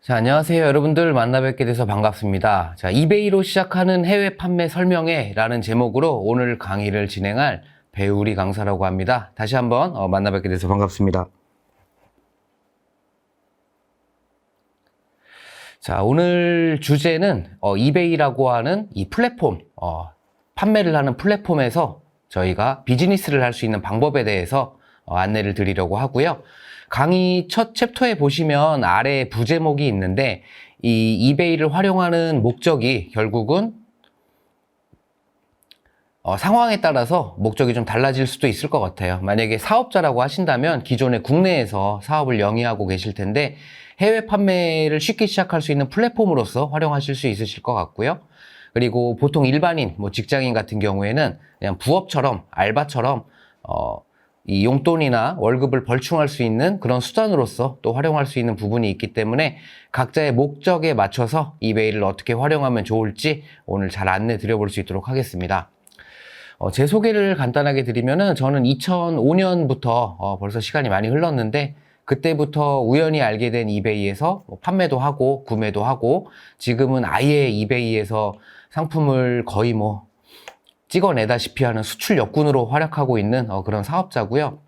자, 안녕하세요. 여러분들 만나 뵙게 돼서 반갑습니다. 자, 이베이로 시작하는 해외 판매 설명회 라는 제목으로 오늘 강의를 진행할 배우리 강사라고 합니다. 다시 한번 만나 뵙게 돼서 반갑습니다. 자, 오늘 주제는 이베이라고 하는 이 플랫폼, 판매를 하는 플랫폼에서 저희가 비즈니스를 할 수 있는 방법에 대해서 안내를 드리려고 하고요. 강의 첫 챕터에 보시면 아래에 부제목이 있는데 이 이베이를 활용하는 목적이 결국은 상황에 따라서 목적이 좀 달라질 수도 있을 것 같아요. 만약에 사업자라고 하신다면 기존에 국내에서 사업을 영위하고 계실 텐데 해외 판매를 쉽게 시작할 수 있는 플랫폼으로서 활용하실 수 있으실 것 같고요. 그리고 보통 일반인, 직장인 같은 경우에는 그냥 부업처럼, 알바처럼 이 용돈이나 월급을 벌충할 수 있는 그런 수단으로서 또 활용할 수 있는 부분이 있기 때문에 각자의 목적에 맞춰서 이베이를 어떻게 활용하면 좋을지 오늘 잘 안내 드려볼 수 있도록 하겠습니다. 제 소개를 간단하게 드리면은 저는 2005년부터 벌써 시간이 많이 흘렀는데 그때부터 우연히 알게 된 이베이에서 판매도 하고 구매도 하고 지금은 아예 이베이에서 상품을 거의 찍어내다시피 하는 수출 역군으로 활약하고 있는 그런 사업자고요.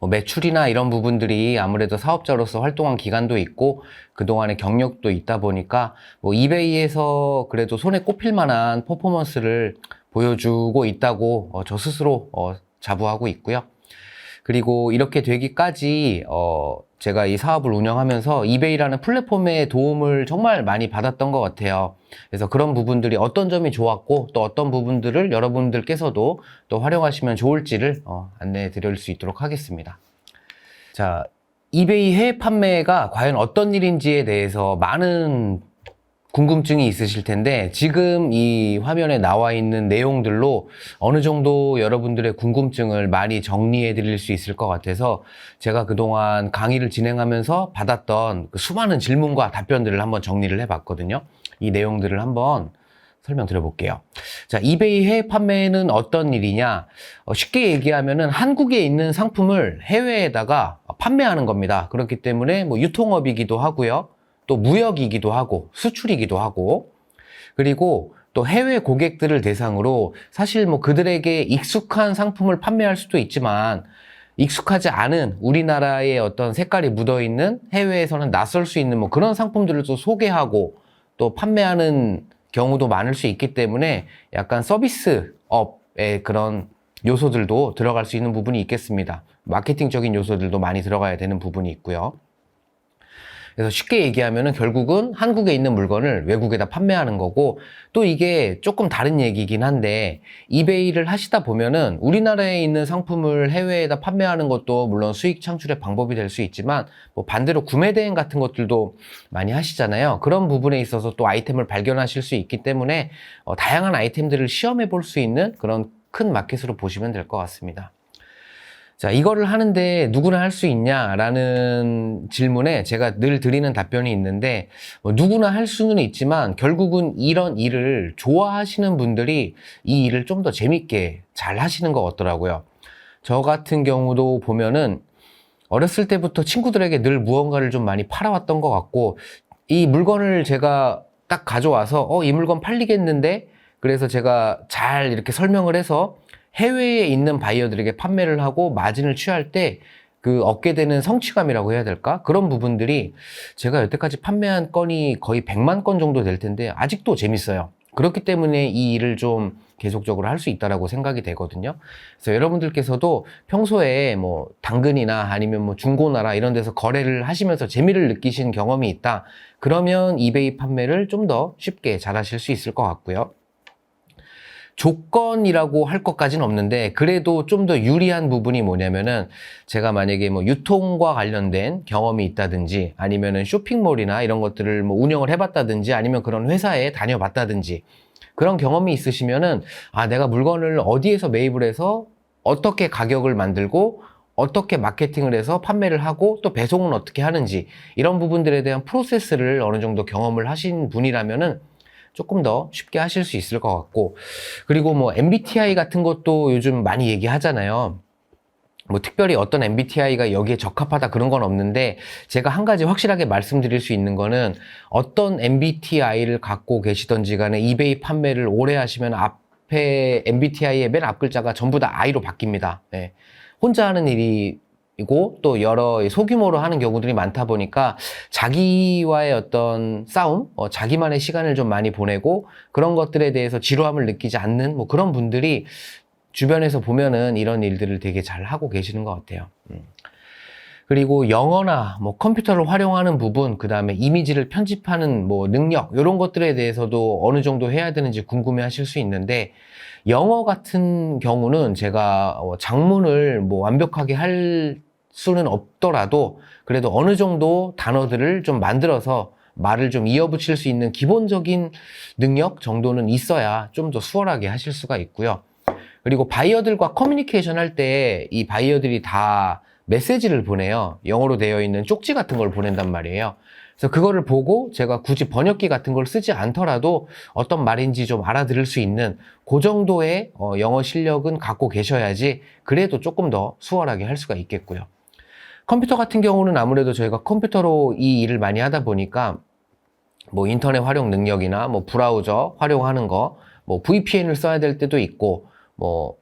매출이나 이런 부분들이 아무래도 사업자로서 활동한 기간도 있고 그동안의 경력도 있다 보니까 이베이에서 그래도 손에 꼽힐 만한 퍼포먼스를 보여주고 있다고 저 스스로 자부하고 있고요. 그리고 이렇게 되기까지 제가 이 사업을 운영하면서 이베이라는 플랫폼의 도움을 정말 많이 받았던 것 같아요. 그래서 그런 부분들이 어떤 점이 좋았고 또 어떤 부분들을 여러분들께서도 또 활용하시면 좋을지를 안내해 드릴 수 있도록 하겠습니다. 자, 이베이 해외 판매가 과연 어떤 일인지에 대해서 많은 궁금증이 있으실 텐데 지금 이 화면에 나와 있는 내용들로 어느 정도 여러분들의 궁금증을 많이 정리해 드릴 수 있을 것 같아서 제가 그동안 강의를 진행하면서 받았던 그 수많은 질문과 답변들을 한번 정리를 해 봤거든요. 이 내용들을 한번 설명드려 볼게요. 자, 이베이 해외 판매는 어떤 일이냐? 쉽게 얘기하면은 한국에 있는 상품을 해외에다가 판매하는 겁니다. 그렇기 때문에 유통업이기도 하고요. 또 무역이기도 하고 수출이기도 하고 그리고 또 해외 고객들을 대상으로 사실 그들에게 익숙한 상품을 판매할 수도 있지만 익숙하지 않은 우리나라의 어떤 색깔이 묻어있는 해외에서는 낯설 수 있는 그런 상품들을 또 소개하고 또 판매하는 경우도 많을 수 있기 때문에 약간 서비스업의 그런 요소들도 들어갈 수 있는 부분이 있겠습니다. 마케팅적인 요소들도 많이 들어가야 되는 부분이 있고요. 그래서 쉽게 얘기하면은 결국은 한국에 있는 물건을 외국에다 판매하는 거고 또 이게 조금 다른 얘기긴 한데 이베이를 하시다 보면은 우리나라에 있는 상품을 해외에다 판매하는 것도 물론 수익 창출의 방법이 될 수 있지만 반대로 구매 대행 같은 것들도 많이 하시잖아요. 그런 부분에 있어서 또 아이템을 발견하실 수 있기 때문에 다양한 아이템들을 시험해 볼 수 있는 그런 큰 마켓으로 보시면 될 것 같습니다. 자, 이거를 하는데 누구나 할 수 있냐라는 질문에 제가 늘 드리는 답변이 있는데 누구나 할 수는 있지만 결국은 이런 일을 좋아하시는 분들이 이 일을 좀 더 재밌게 잘 하시는 것 같더라고요. 저 같은 경우도 보면은 어렸을 때부터 친구들에게 늘 무언가를 좀 많이 팔아왔던 것 같고 이 물건을 제가 딱 가져와서 이 물건 팔리겠는데 그래서 제가 잘 이렇게 설명을 해서 해외에 있는 바이어들에게 판매를 하고 마진을 취할 때 그 얻게 되는 성취감이라고 해야 될까? 그런 부분들이 제가 여태까지 판매한 건이 거의 100만 건 정도 될 텐데 아직도 재밌어요. 그렇기 때문에 이 일을 좀 계속적으로 할 수 있다라고 생각이 되거든요. 그래서 여러분들께서도 평소에 당근이나 아니면 중고나라 이런 데서 거래를 하시면서 재미를 느끼신 경험이 있다. 그러면 이베이 판매를 좀 더 쉽게 잘 하실 수 있을 것 같고요. 조건이라고 할 것까지는 없는데 그래도 좀 더 유리한 부분이 뭐냐면은 제가 만약에 유통과 관련된 경험이 있다든지 아니면은 쇼핑몰이나 이런 것들을 운영을 해봤다든지 아니면 그런 회사에 다녀봤다든지 그런 경험이 있으시면은 내가 물건을 어디에서 매입을 해서 어떻게 가격을 만들고 어떻게 마케팅을 해서 판매를 하고 또 배송은 어떻게 하는지 이런 부분들에 대한 프로세스를 어느 정도 경험을 하신 분이라면은 조금 더 쉽게 하실 수 있을 것 같고 그리고 MBTI 같은 것도 요즘 많이 얘기하잖아요. 뭐 특별히 어떤 MBTI가 여기에 적합하다 그런 건 없는데, 제가 한 가지 확실하게 말씀드릴 수 있는 거는 어떤 MBTI를 갖고 계시던지 간에 이베이 판매를 오래 하시면 앞에 MBTI의 맨 앞 글자가 전부 다 I로 바뀝니다. 네. 혼자 하는 일이고 또 여러 소규모로 하는 경우들이 많다 보니까 자기와의 어떤 싸움, 자기만의 시간을 좀 많이 보내고 그런 것들에 대해서 지루함을 느끼지 않는 뭐 그런 분들이 주변에서 보면은 이런 일들을 되게 잘 하고 계시는 것 같아요. 그리고 영어나 뭐 컴퓨터를 활용하는 부분, 그 다음에 이미지를 편집하는 뭐 능력, 이런 것들에 대해서도 어느 정도 해야 되는지 궁금해 하실 수 있는데, 영어 같은 경우는 제가 장문을 뭐 완벽하게 할 수는 없더라도 그래도 어느 정도 단어들을 좀 만들어서 말을 좀 이어붙일 수 있는 기본적인 능력 정도는 있어야 좀 더 수월하게 하실 수가 있고요. 그리고 바이어들과 커뮤니케이션 할 때 이 바이어들이 다 메시지를 보내요. 영어로 되어 있는 쪽지 같은 걸 보낸단 말이에요. 그래서 그거를 보고 제가 굳이 번역기 같은 걸 쓰지 않더라도 어떤 말인지 좀 알아들을 수 있는 그 정도의 영어 실력은 갖고 계셔야지 그래도 조금 더 수월하게 할 수가 있겠고요. 컴퓨터 같은 경우는 아무래도 저희가 컴퓨터로 이 일을 많이 하다 보니까 뭐 인터넷 활용 능력이나 뭐 브라우저 활용하는 거, 뭐 VPN을 써야 될 때도 있고, 뭐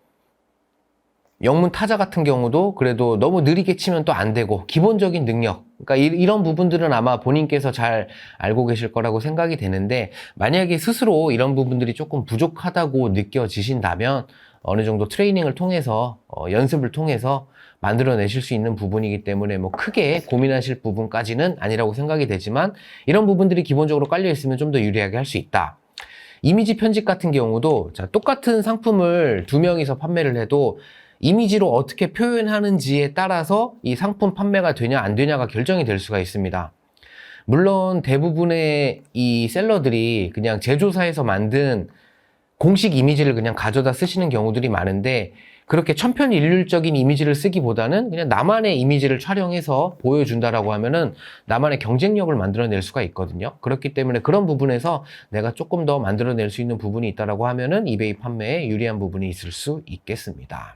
영문 타자 같은 경우도 그래도 너무 느리게 치면 또 안 되고, 기본적인 능력, 그러니까 이런 부분들은 아마 본인께서 잘 알고 계실 거라고 생각이 되는데, 만약에 스스로 이런 부분들이 조금 부족하다고 느껴지신다면 어느 정도 트레이닝을 통해서 연습을 통해서 만들어내실 수 있는 부분이기 때문에 뭐 크게 고민하실 부분까지는 아니라고 생각이 되지만, 이런 부분들이 기본적으로 깔려 있으면 좀 더 유리하게 할 수 있다. 이미지 편집 같은 경우도 똑같은 상품을 2명이서 판매를 해도 이미지로 어떻게 표현하는지에 따라서 이 상품 판매가 되냐 안 되냐가 결정이 될 수가 있습니다. 물론 대부분의 이 셀러들이 그냥 제조사에서 만든 공식 이미지를 그냥 가져다 쓰시는 경우들이 많은데, 그렇게 천편일률적인 이미지를 쓰기보다는 그냥 나만의 이미지를 촬영해서 보여준다라고 하면은 나만의 경쟁력을 만들어낼 수가 있거든요. 그렇기 때문에 그런 부분에서 내가 조금 더 만들어낼 수 있는 부분이 있다라고 하면은 이베이 판매에 유리한 부분이 있을 수 있겠습니다.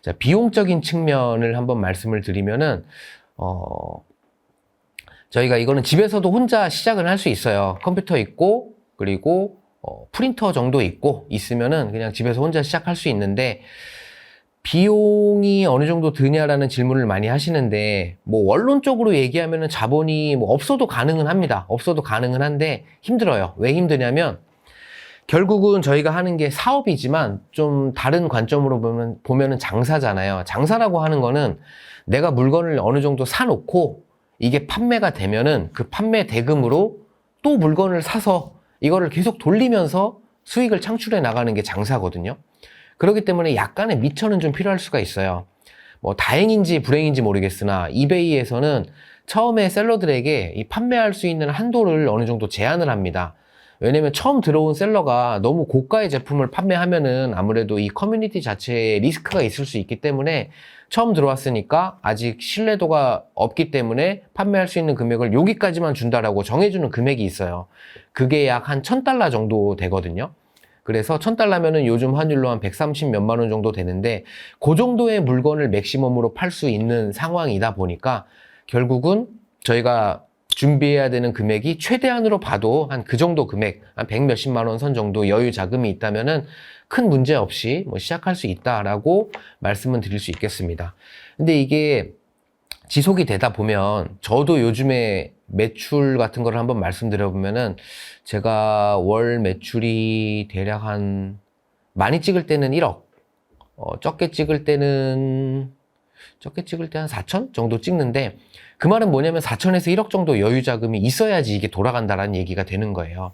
자, 비용적인 측면을 한번 말씀을 드리면은, 저희가 이거는 집에서도 혼자 시작을 할 수 있어요. 컴퓨터 있고, 그리고 프린터 정도 있으면은 그냥 집에서 혼자 시작할 수 있는데, 비용이 어느 정도 드냐라는 질문을 많이 하시는데, 뭐 원론적으로 얘기하면은 자본이 뭐 없어도 가능은 합니다. 없어도 가능은 한데 힘들어요. 왜 힘드냐면, 결국은 저희가 하는 게 사업이지만 좀 다른 관점으로 보면은 장사잖아요. 장사라고 하는 거는 내가 물건을 어느 정도 사놓고 이게 판매가 되면은 그 판매 대금으로 또 물건을 사서 이거를 계속 돌리면서 수익을 창출해 나가는 게 장사거든요. 그렇기 때문에 약간의 미천은 좀 필요할 수가 있어요. 뭐 다행인지 불행인지 모르겠으나 이베이에서는 처음에 셀러들에게 이 판매할 수 있는 한도를 어느 정도 제한을 합니다. 왜냐면 처음 들어온 셀러가 너무 고가의 제품을 판매하면은 아무래도 이 커뮤니티 자체에 리스크가 있을 수 있기 때문에, 처음 들어왔으니까 아직 신뢰도가 없기 때문에 판매할 수 있는 금액을 여기까지만 준다라고 정해주는 금액이 있어요. 그게 약 한 $1,000 정도 되거든요. 그래서 $1,000면은 요즘 환율로 한 130 몇만 원 정도 되는데, 그 정도의 물건을 맥시멈으로 팔 수 있는 상황이다 보니까 결국은 저희가 준비해야 되는 금액이 최대한으로 봐도 한 그 정도 금액, 한 100 몇십만 원 선 정도 여유 자금이 있다면은 큰 문제 없이 뭐 시작할 수 있다라고 말씀은 드릴 수 있겠습니다. 근데 이게 지속이 되다 보면, 저도 요즘에 매출 같은 거를 한번 말씀드려보면은, 제가 월 매출이 대략 많이 찍을 때는 1억, 적게 찍을 때는 한 4천 정도 찍는데, 그 말은 뭐냐면 4천에서 1억 정도 여유 자금이 있어야지 이게 돌아간다라는 얘기가 되는 거예요.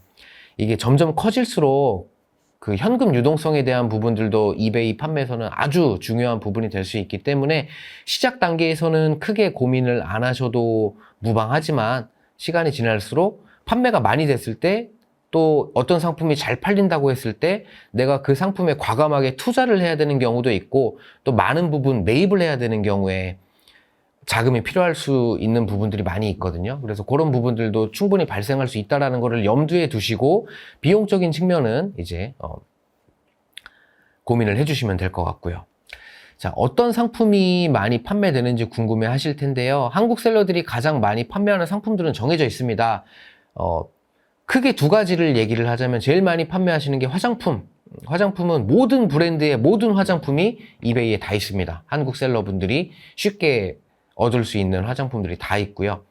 이게 점점 커질수록 그 현금 유동성에 대한 부분들도 이베이 판매에서는 아주 중요한 부분이 될 수 있기 때문에, 시작 단계에서는 크게 고민을 안 하셔도 무방하지만 시간이 지날수록 판매가 많이 됐을 때, 또 어떤 상품이 잘 팔린다고 했을 때 내가 그 상품에 과감하게 투자를 해야 되는 경우도 있고, 또 많은 부분 매입을 해야 되는 경우에 자금이 필요할 수 있는 부분들이 많이 있거든요. 그래서 그런 부분들도 충분히 발생할 수 있다는 것을 염두에 두시고, 비용적인 측면은 이제 고민을 해주시면 될 것 같고요. 자, 어떤 상품이 많이 판매되는지 궁금해 하실 텐데요. 한국 셀러들이 가장 많이 판매하는 상품들은 정해져 있습니다. 크게 두 가지를 얘기를 하자면 제일 많이 판매하시는 게 화장품. 화장품은 모든 브랜드의 모든 화장품이 이베이에 다 있습니다. 한국 셀러분들이 쉽게 얻을 수 있는 화장품들이 다 있고요.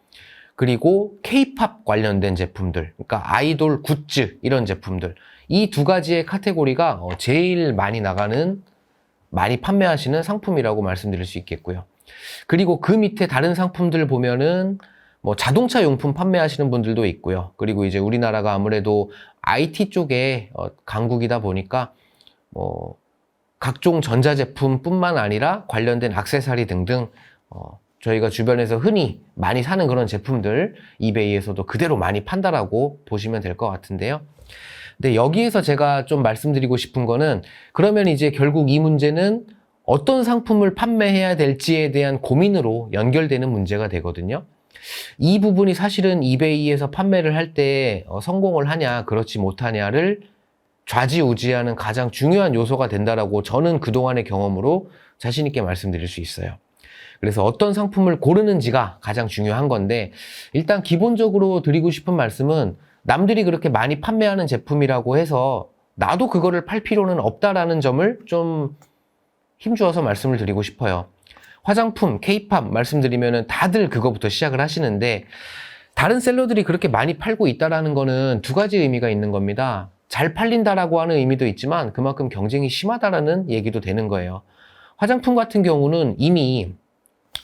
그리고 K-팝 관련된 제품들, 그러니까 아이돌 굿즈 이런 제품들, 이 두 가지의 카테고리가 제일 많이 나가는, 많이 판매하시는 상품이라고 말씀드릴 수 있겠고요. 그리고 그 밑에 다른 상품들 보면은 뭐 자동차 용품 판매하시는 분들도 있고요. 그리고 이제 우리나라가 아무래도 IT 쪽에 강국이다 보니까 뭐 각종 전자제품뿐만 아니라 관련된 액세서리 등등 저희가 주변에서 흔히 많이 사는 그런 제품들 이베이에서도 그대로 많이 판다라고 보시면 될 것 같은데요. 근데 여기에서 제가 좀 말씀드리고 싶은 거는, 그러면 이제 결국 이 문제는 어떤 상품을 판매해야 될지에 대한 고민으로 연결되는 문제가 되거든요. 이 부분이 사실은 이베이에서 판매를 할 때 성공을 하냐 그렇지 못하냐를 좌지우지하는 가장 중요한 요소가 된다라고 저는 그동안의 경험으로 자신 있게 말씀드릴 수 있어요. 그래서 어떤 상품을 고르는지가 가장 중요한 건데, 일단 기본적으로 드리고 싶은 말씀은 남들이 그렇게 많이 판매하는 제품이라고 해서 나도 그거를 팔 필요는 없다라는 점을 좀 힘주어서 말씀을 드리고 싶어요. 화장품, K-팝 말씀드리면은 다들 그거부터 시작을 하시는데, 다른 셀러들이 그렇게 많이 팔고 있다라는 거는 두 가지 의미가 있는 겁니다. 잘 팔린다라고 하는 의미도 있지만 그만큼 경쟁이 심하다라는 얘기도 되는 거예요. 화장품 같은 경우는 이미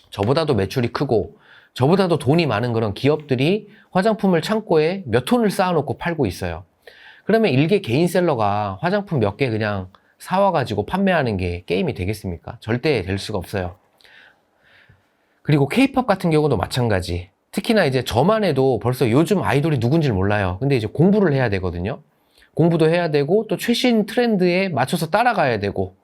저보다도 매출이 크고 저보다도 돈이 많은 그런 기업들이 화장품을 창고에 몇 톤을 쌓아놓고 팔고 있어요. 그러면 일개 개인 셀러가 화장품 몇 개 그냥 사와가지고 판매하는 게 게임이 되겠습니까? 절대 될 수가 없어요. 그리고 K-팝 같은 경우도 마찬가지. 특히나 이제 저만 해도 벌써 요즘 아이돌이 누군지 몰라요. 근데 이제 공부를 해야 되거든요. 공부도 해야 되고 또 최신 트렌드에 맞춰서 따라가야 되고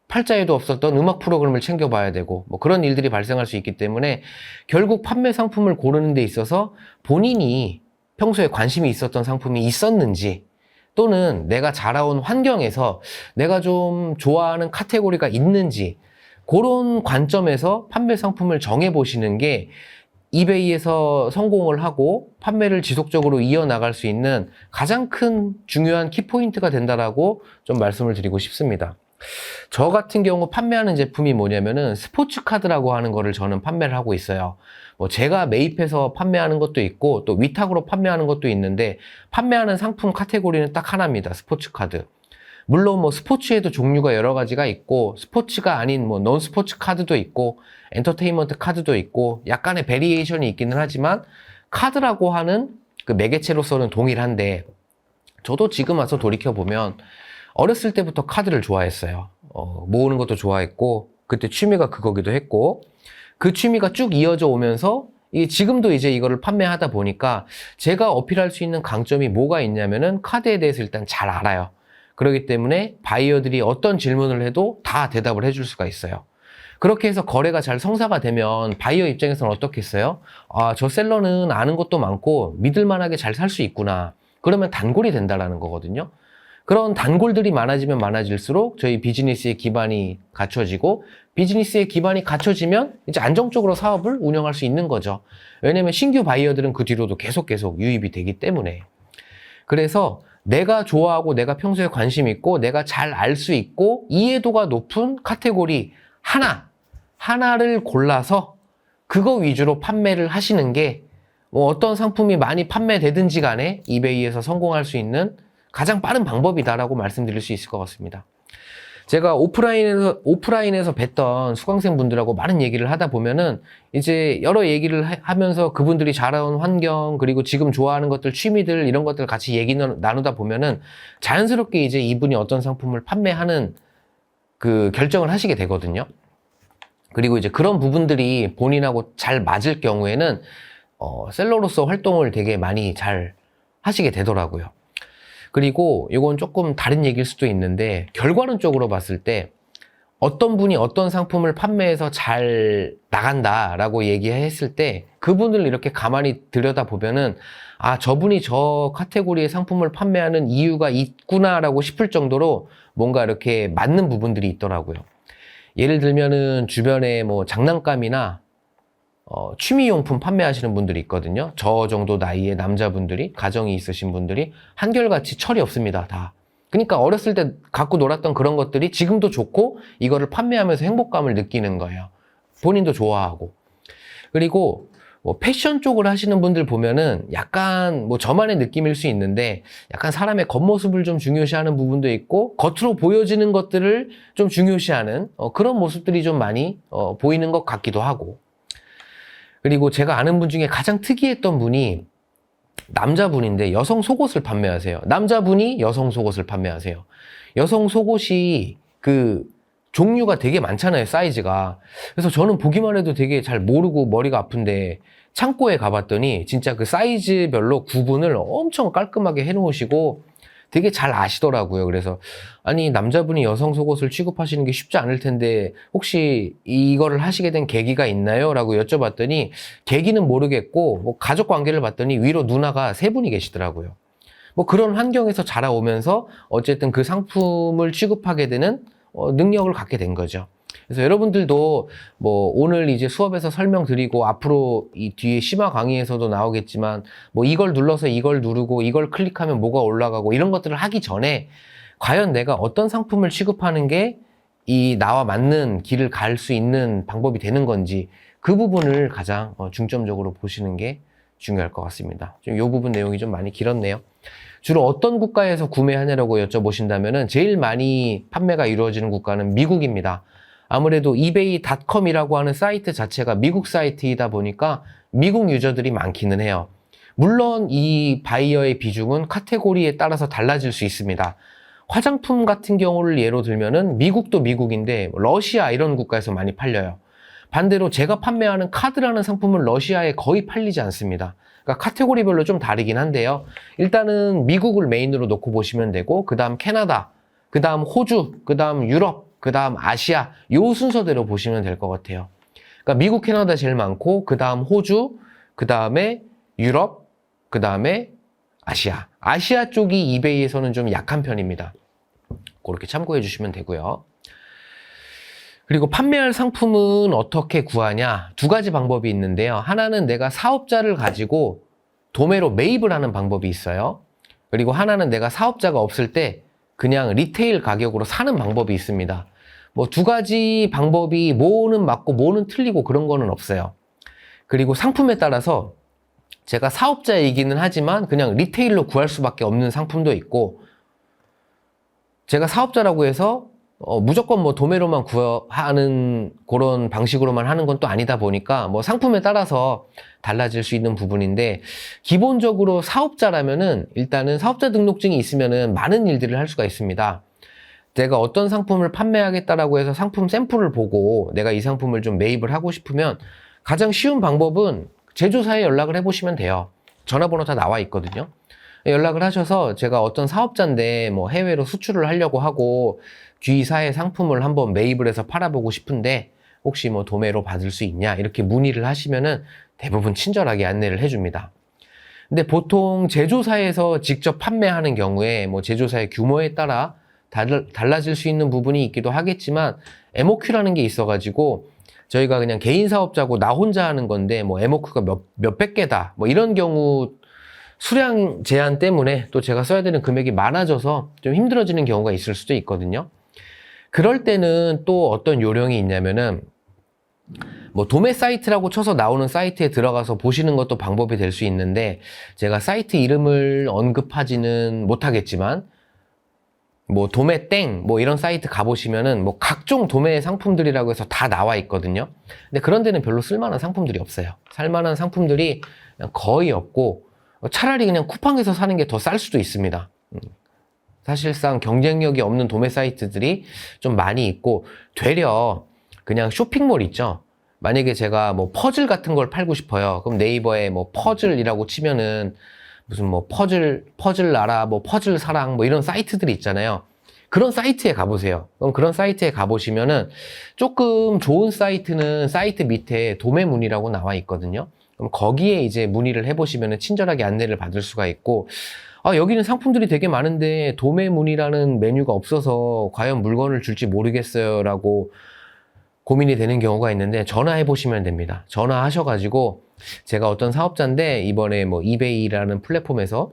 팔자에도 없었던 음악 프로그램을 챙겨봐야 되고 뭐 그런 일들이 발생할 수 있기 때문에 결국 판매 상품을 고르는 데 있어서 본인이 평소에 관심이 있었던 상품이 있었는지, 또는 내가 자라온 환경에서 내가 좀 좋아하는 카테고리가 있는지, 그런 관점에서 판매 상품을 정해보시는 게 이베이에서 성공을 하고 판매를 지속적으로 이어나갈 수 있는 가장 큰 중요한 키포인트가 된다라고 좀 말씀을 드리고 싶습니다. 저 같은 경우 판매하는 제품이 뭐냐면은 스포츠카드라고 하는 거를 저는 판매를 하고 있어요. 뭐 제가 매입해서 판매하는 것도 있고 또 위탁으로 판매하는 것도 있는데, 판매하는 상품 카테고리는 딱 하나입니다. 스포츠카드. 물론 뭐 스포츠에도 종류가 여러 가지가 있고 스포츠가 아닌 뭐 논 스포츠 카드도 있고 엔터테인먼트 카드도 있고 약간의 베리에이션이 있기는 하지만 카드라고 하는 그 매개체로서는 동일한데, 저도 지금 와서 돌이켜보면 어렸을 때부터 카드를 좋아했어요. 모으는 것도 좋아했고 그때 취미가 그거기도 했고, 그 취미가 쭉 이어져 오면서 지금도 이제 이거를 판매하다 보니까 제가 어필할 수 있는 강점이 뭐가 있냐면은 카드에 대해서 일단 잘 알아요. 그렇기 때문에 바이어들이 어떤 질문을 해도 다 대답을 해줄 수가 있어요. 그렇게 해서 거래가 잘 성사가 되면 바이어 입장에서는 어떻겠어요? 아, 저 셀러는 아는 것도 많고 믿을만하게 잘 살 수 있구나. 그러면 단골이 된다라는 거거든요. 그런 단골들이 많아지면 많아질수록 저희 비즈니스의 기반이 갖춰지고, 비즈니스의 기반이 갖춰지면 이제 안정적으로 사업을 운영할 수 있는 거죠. 왜냐면 신규 바이어들은 그 뒤로도 계속 유입이 되기 때문에. 그래서 내가 좋아하고 내가 평소에 관심 있고 내가 잘 알 수 있고 이해도가 높은 카테고리 하나를 골라서 그거 위주로 판매를 하시는 게 뭐 어떤 상품이 많이 판매되든지 간에 이베이에서 성공할 수 있는 가장 빠른 방법이다라고 말씀드릴 수 있을 것 같습니다. 제가 오프라인에서 뵀던 수강생분들하고 많은 얘기를 하다 보면은 이제 여러 얘기를 하면서 그분들이 자라온 환경, 그리고 지금 좋아하는 것들, 취미들, 이런 것들 같이 얘기 나누다 보면은 자연스럽게 이제 이분이 어떤 상품을 판매하는 그 결정을 하시게 되거든요. 그리고 이제 그런 부분들이 본인하고 잘 맞을 경우에는 셀러로서 활동을 되게 많이 잘 하시게 되더라고요. 그리고 이건 조금 다른 얘기일 수도 있는데, 결과론적으로 봤을 때 어떤 분이 어떤 상품을 판매해서 잘 나간다라고 얘기했을 때 그분을 이렇게 가만히 들여다보면은 아, 저분이 저 카테고리의 상품을 판매하는 이유가 있구나라고 싶을 정도로 뭔가 이렇게 맞는 부분들이 있더라고요. 예를 들면은 주변에 뭐 장난감이나 취미용품 판매하시는 분들이 있거든요. 저 정도 나이의 남자분들이, 가정이 있으신 분들이 한결같이 철이 없습니다, 다. 그러니까 어렸을 때 갖고 놀았던 그런 것들이 지금도 좋고 이거를 판매하면서 행복감을 느끼는 거예요. 본인도 좋아하고. 그리고 뭐 패션 쪽을 하시는 분들 보면은 약간 뭐 저만의 느낌일 수 있는데 약간 사람의 겉모습을 좀 중요시하는 부분도 있고 겉으로 보여지는 것들을 좀 중요시하는 그런 모습들이 좀 많이 보이는 것 같기도 하고. 그리고 제가 아는 분 중에 가장 특이했던 분이 남자분인데 여성 속옷을 판매하세요. 남자분이 여성 속옷을 판매하세요. 여성 속옷이 그 종류가 되게 많잖아요, 사이즈가. 그래서 저는 보기만 해도 되게 잘 모르고 머리가 아픈데 창고에 가봤더니 진짜 그 사이즈별로 구분을 엄청 깔끔하게 해놓으시고 되게 잘 아시더라고요. 그래서 아니, 남자분이 여성 속옷을 취급하시는 게 쉽지 않을 텐데 혹시 이거를 하시게 된 계기가 있나요? 라고 여쭤봤더니 계기는 모르겠고 뭐 가족 관계를 봤더니 위로 누나가 세 분이 계시더라고요. 뭐 그런 환경에서 자라오면서 어쨌든 그 상품을 취급하게 되는 능력을 갖게 된 거죠. 그래서 여러분들도 뭐 오늘 이제 수업에서 설명드리고 앞으로 이 뒤에 심화 강의에서도 나오겠지만 뭐 이걸 눌러서 이걸 누르고 이걸 클릭하면 뭐가 올라가고 이런 것들을 하기 전에 과연 내가 어떤 상품을 취급하는 게 이 나와 맞는 길을 갈 수 있는 방법이 되는 건지 그 부분을 가장 중점적으로 보시는 게 중요할 것 같습니다. 이 부분 내용이 좀 많이 길었네요. 주로 어떤 국가에서 구매하냐라고 여쭤보신다면은 제일 많이 판매가 이루어지는 국가는 미국입니다. 아무래도 이베이닷컴이라고 하는 사이트 자체가 미국 사이트이다 보니까 미국 유저들이 많기는 해요. 물론 이 바이어의 비중은 카테고리에 따라서 달라질 수 있습니다. 화장품 같은 경우를 예로 들면은 미국도 미국인데 러시아 이런 국가에서 많이 팔려요. 반대로 제가 판매하는 카드라는 상품은 러시아에 거의 팔리지 않습니다. 그러니까 카테고리별로 좀 다르긴 한데요. 일단은 미국을 메인으로 놓고 보시면 되고 그 다음 캐나다, 그 다음 호주, 그 다음 유럽, 그 다음 아시아 요 순서대로 보시면 될 것 같아요. 그러니까 미국, 캐나다 제일 많고 그 다음 호주, 그 다음에 유럽, 그 다음에 아시아. 아시아 쪽이 이베이에서는 좀 약한 편입니다. 그렇게 참고해 주시면 되고요. 그리고 판매할 상품은 어떻게 구하냐? 두 가지 방법이 있는데요. 하나는 내가 사업자를 가지고 도매로 매입을 하는 방법이 있어요. 그리고 하나는 내가 사업자가 없을 때 그냥 리테일 가격으로 사는 방법이 있습니다. 뭐 두 가지 방법이 뭐는 맞고 뭐는 틀리고 그런 거는 없어요. 그리고 상품에 따라서 제가 사업자이기는 하지만 그냥 리테일로 구할 수밖에 없는 상품도 있고 제가 사업자라고 해서 무조건 뭐 도매로만 구하는 그런 방식으로만 하는 건 또 아니다 보니까 뭐 상품에 따라서 달라질 수 있는 부분인데 기본적으로 사업자라면은 일단은 사업자 등록증이 있으면은 많은 일들을 할 수가 있습니다. 내가 어떤 상품을 판매하겠다라고 해서 상품 샘플을 보고 내가 이 상품을 좀 매입을 하고 싶으면 가장 쉬운 방법은 제조사에 연락을 해보시면 돼요. 전화번호 다 나와 있거든요. 연락을 하셔서 제가 어떤 사업자인데 뭐 해외로 수출을 하려고 하고 G사의 상품을 한번 매입을 해서 팔아보고 싶은데 혹시 뭐 도매로 받을 수 있냐 이렇게 문의를 하시면은 대부분 친절하게 안내를 해줍니다. 근데 보통 제조사에서 직접 판매하는 경우에 뭐 제조사의 규모에 따라 달라질 수 있는 부분이 있기도 하겠지만 MOQ라는 게 있어가지고 저희가 그냥 개인 사업자고 나 혼자 하는 건데 뭐 MOQ가 몇백 개다 뭐 이런 경우 수량 제한 때문에 또 제가 써야 되는 금액이 많아져서 좀 힘들어지는 경우가 있을 수도 있거든요. 그럴 때는 또 어떤 요령이 있냐면은 뭐 도매 사이트라고 쳐서 나오는 사이트에 들어가서 보시는 것도 방법이 될 수 있는데 제가 사이트 이름을 언급하지는 못하겠지만 뭐 도매 땡 뭐 이런 사이트 가보시면은 뭐 각종 도매 상품들이라고 해서 다 나와 있거든요. 근데 그런 데는 별로 쓸만한 상품들이 없어요. 살만한 상품들이 거의 없고 차라리 그냥 쿠팡에서 사는 게 더 쌀 수도 있습니다. 사실상 경쟁력이 없는 도매 사이트들이 좀 많이 있고 되려 그냥 쇼핑몰 있죠. 만약에 제가 뭐 퍼즐 같은 걸 팔고 싶어요. 그럼 네이버에 뭐 퍼즐이라고 치면은 무슨 뭐 퍼즐 나라, 뭐 퍼즐 사랑 뭐 이런 사이트들이 있잖아요. 그런 사이트에 가보세요. 그럼 그런 사이트에 가보시면은 조금 좋은 사이트는 사이트 밑에 도매 문의라고 나와 있거든요. 그럼 거기에 이제 문의를 해보시면은 친절하게 안내를 받을 수가 있고 여기는 상품들이 되게 많은데 도매 문의라는 메뉴가 없어서 과연 물건을 줄지 모르겠어요 라고 고민이 되는 경우가 있는데 전화해 보시면 됩니다. 전화하셔가지고 제가 어떤 사업자인데 이번에 뭐 이베이라는 플랫폼에서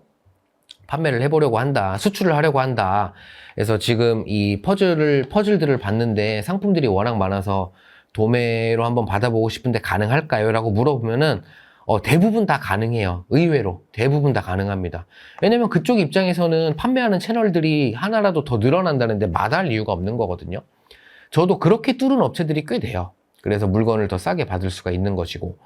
판매를 해보려고 한다. 수출을 하려고 한다. 그래서 지금 이 퍼즐들을 봤는데 상품들이 워낙 많아서 도매로 한번 받아보고 싶은데 가능할까요? 라고 물어보면은 대부분 다 가능해요. 의외로 대부분 다 가능합니다. 왜냐면 그쪽 입장에서는 판매하는 채널들이 하나라도 더 늘어난다는데 마다할 이유가 없는 거거든요. 저도 그렇게 뚫은 업체들이 꽤 돼요. 그래서 물건을 더 싸게 받을 수가 있는 것이고.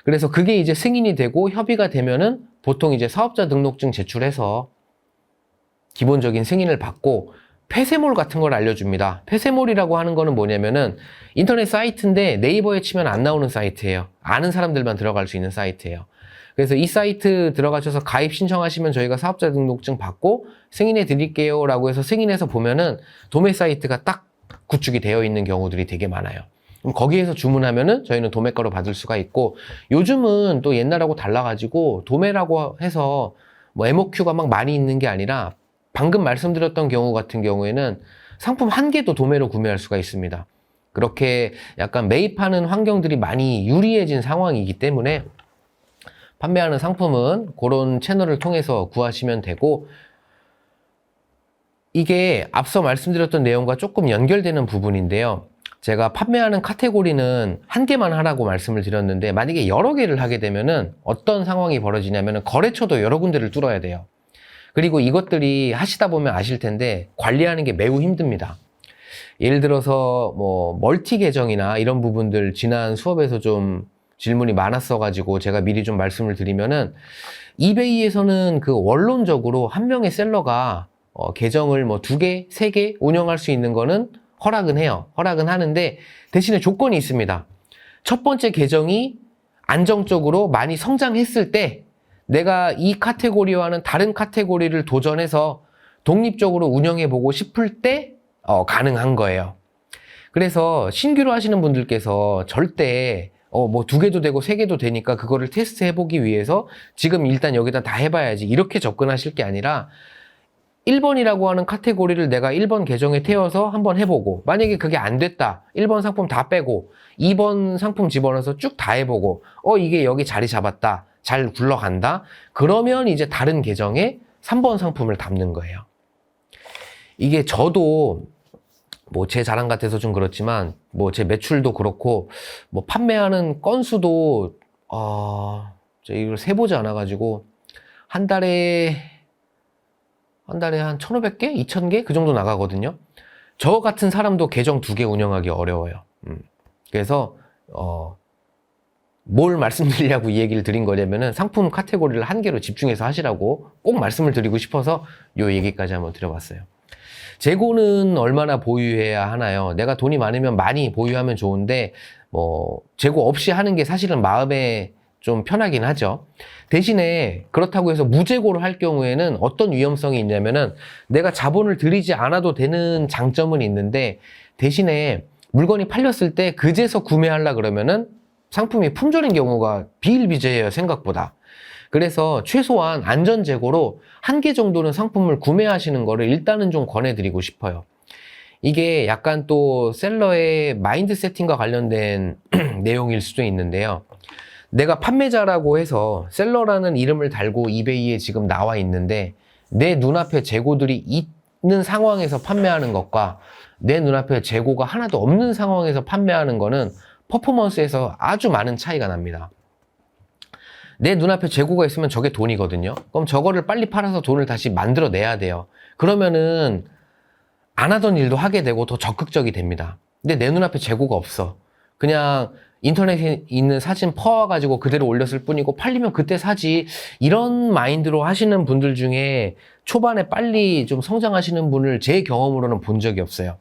그래서 그게 이제 승인이 되고 협의가 되면은 보통 이제 사업자 등록증 제출해서 기본적인 승인을 받고 폐쇄몰 같은 걸 알려줍니다. 폐쇄몰이라고 하는 거는 뭐냐면은 인터넷 사이트인데 네이버에 치면 안 나오는 사이트예요. 아는 사람들만 들어갈 수 있는 사이트예요. 그래서 이 사이트 들어가셔서 가입 신청하시면 저희가 사업자 등록증 받고 승인해 드릴게요 라고 해서 승인해서 보면은 도매 사이트가 딱 구축이 되어 있는 경우들이 되게 많아요. 그럼 거기에서 주문하면은 저희는 도매가로 받을 수가 있고, 요즘은 또 옛날하고 달라가지고 도매라고 해서 뭐 MOQ가 막 많이 있는 게 아니라 방금 말씀드렸던 경우 같은 경우에는 상품 한 개도 도매로 구매할 수가 있습니다. 그렇게 약간 매입하는 환경들이 많이 유리해진 상황이기 때문에 판매하는 상품은 그런 채널을 통해서 구하시면 되고, 이게 앞서 말씀드렸던 내용과 조금 연결되는 부분인데요. 제가 판매하는 카테고리는 한 개만 하라고 말씀을 드렸는데, 만약에 여러 개를 하게 되면은 어떤 상황이 벌어지냐면은 거래처도 여러 군데를 뚫어야 돼요. 그리고 이것들이 하시다 보면 아실 텐데 관리하는 게 매우 힘듭니다. 예를 들어서 뭐 멀티 계정이나 이런 부분들 지난 수업에서 좀 질문이 많았어가지고 제가 미리 좀 말씀을 드리면은, 이베이에서는 그 원론적으로 한 명의 셀러가 계정을 뭐 2개, 3개 운영할 수 있는 거는 허락은 해요. 허락은 하는데 대신에 조건이 있습니다. 첫 번째 계정이 안정적으로 많이 성장했을 때 내가 이 카테고리와는 다른 카테고리를 도전해서 독립적으로 운영해보고 싶을 때 가능한 거예요. 그래서 신규로 하시는 분들께서 절대 뭐 2개도 되고 3개도 되니까 그거를 테스트 해보기 위해서 지금 일단 여기다 다 해봐야지 이렇게 접근하실 게 아니라, 1번이라고 하는 카테고리를 내가 1번 계정에 태워서 한번 해보고, 만약에 그게 안 됐다, 1번 상품 다 빼고 2번 상품 집어넣어서 쭉 다 해보고 이게 여기 자리 잡았다, 잘 굴러간다, 그러면 이제 다른 계정에 3번 상품을 담는 거예요. 이게 저도 뭐 제 자랑 같아서 좀 그렇지만 뭐 제 매출도 그렇고 뭐 판매하는 건수도 저 이걸 세보지 않아가지고 한 달에 한 1,500개? 2,000개? 그 정도 나가거든요. 저 같은 사람도 계정 2개 운영하기 어려워요. 그래서 뭘 말씀드리려고 이 얘기를 드린 거냐면은 상품 카테고리를 한 개로 집중해서 하시라고 꼭 말씀을 드리고 싶어서 요 얘기까지 한번 드려봤어요. 재고는 얼마나 보유해야 하나요? 내가 돈이 많으면 많이 보유하면 좋은데 뭐 재고 없이 하는 게 사실은 마음에 좀 편하긴 하죠. 대신에 그렇다고 해서 무재고를 할 경우에는 어떤 위험성이 있냐면은, 내가 자본을 들이지 않아도 되는 장점은 있는데 대신에 물건이 팔렸을 때 그제서 구매하려 그러면은 상품이 품절인 경우가 비일비재해요, 생각보다. 그래서 최소한 안전재고로 한 개 정도는 상품을 구매하시는 거를 일단은 좀 권해드리고 싶어요. 이게 약간 또 셀러의 마인드 세팅과 관련된 내용일 수도 있는데요. 내가 판매자라고 해서 셀러라는 이름을 달고 이베이에 지금 나와 있는데 내 눈앞에 재고들이 있는 상황에서 판매하는 것과 내 눈앞에 재고가 하나도 없는 상황에서 판매하는 거는 퍼포먼스에서 아주 많은 차이가 납니다. 내 눈앞에 재고가 있으면 저게 돈이거든요. 그럼 저거를 빨리 팔아서 돈을 다시 만들어내야 돼요. 그러면은 안 하던 일도 하게 되고 더 적극적이 됩니다. 근데 내 눈앞에 재고가 없어. 그냥 인터넷에 있는 사진 퍼와가지고 그대로 올렸을 뿐이고 팔리면 그때 사지, 이런 마인드로 하시는 분들 중에 초반에 빨리 좀 성장하시는 분을 제 경험으로는 본 적이 없어요.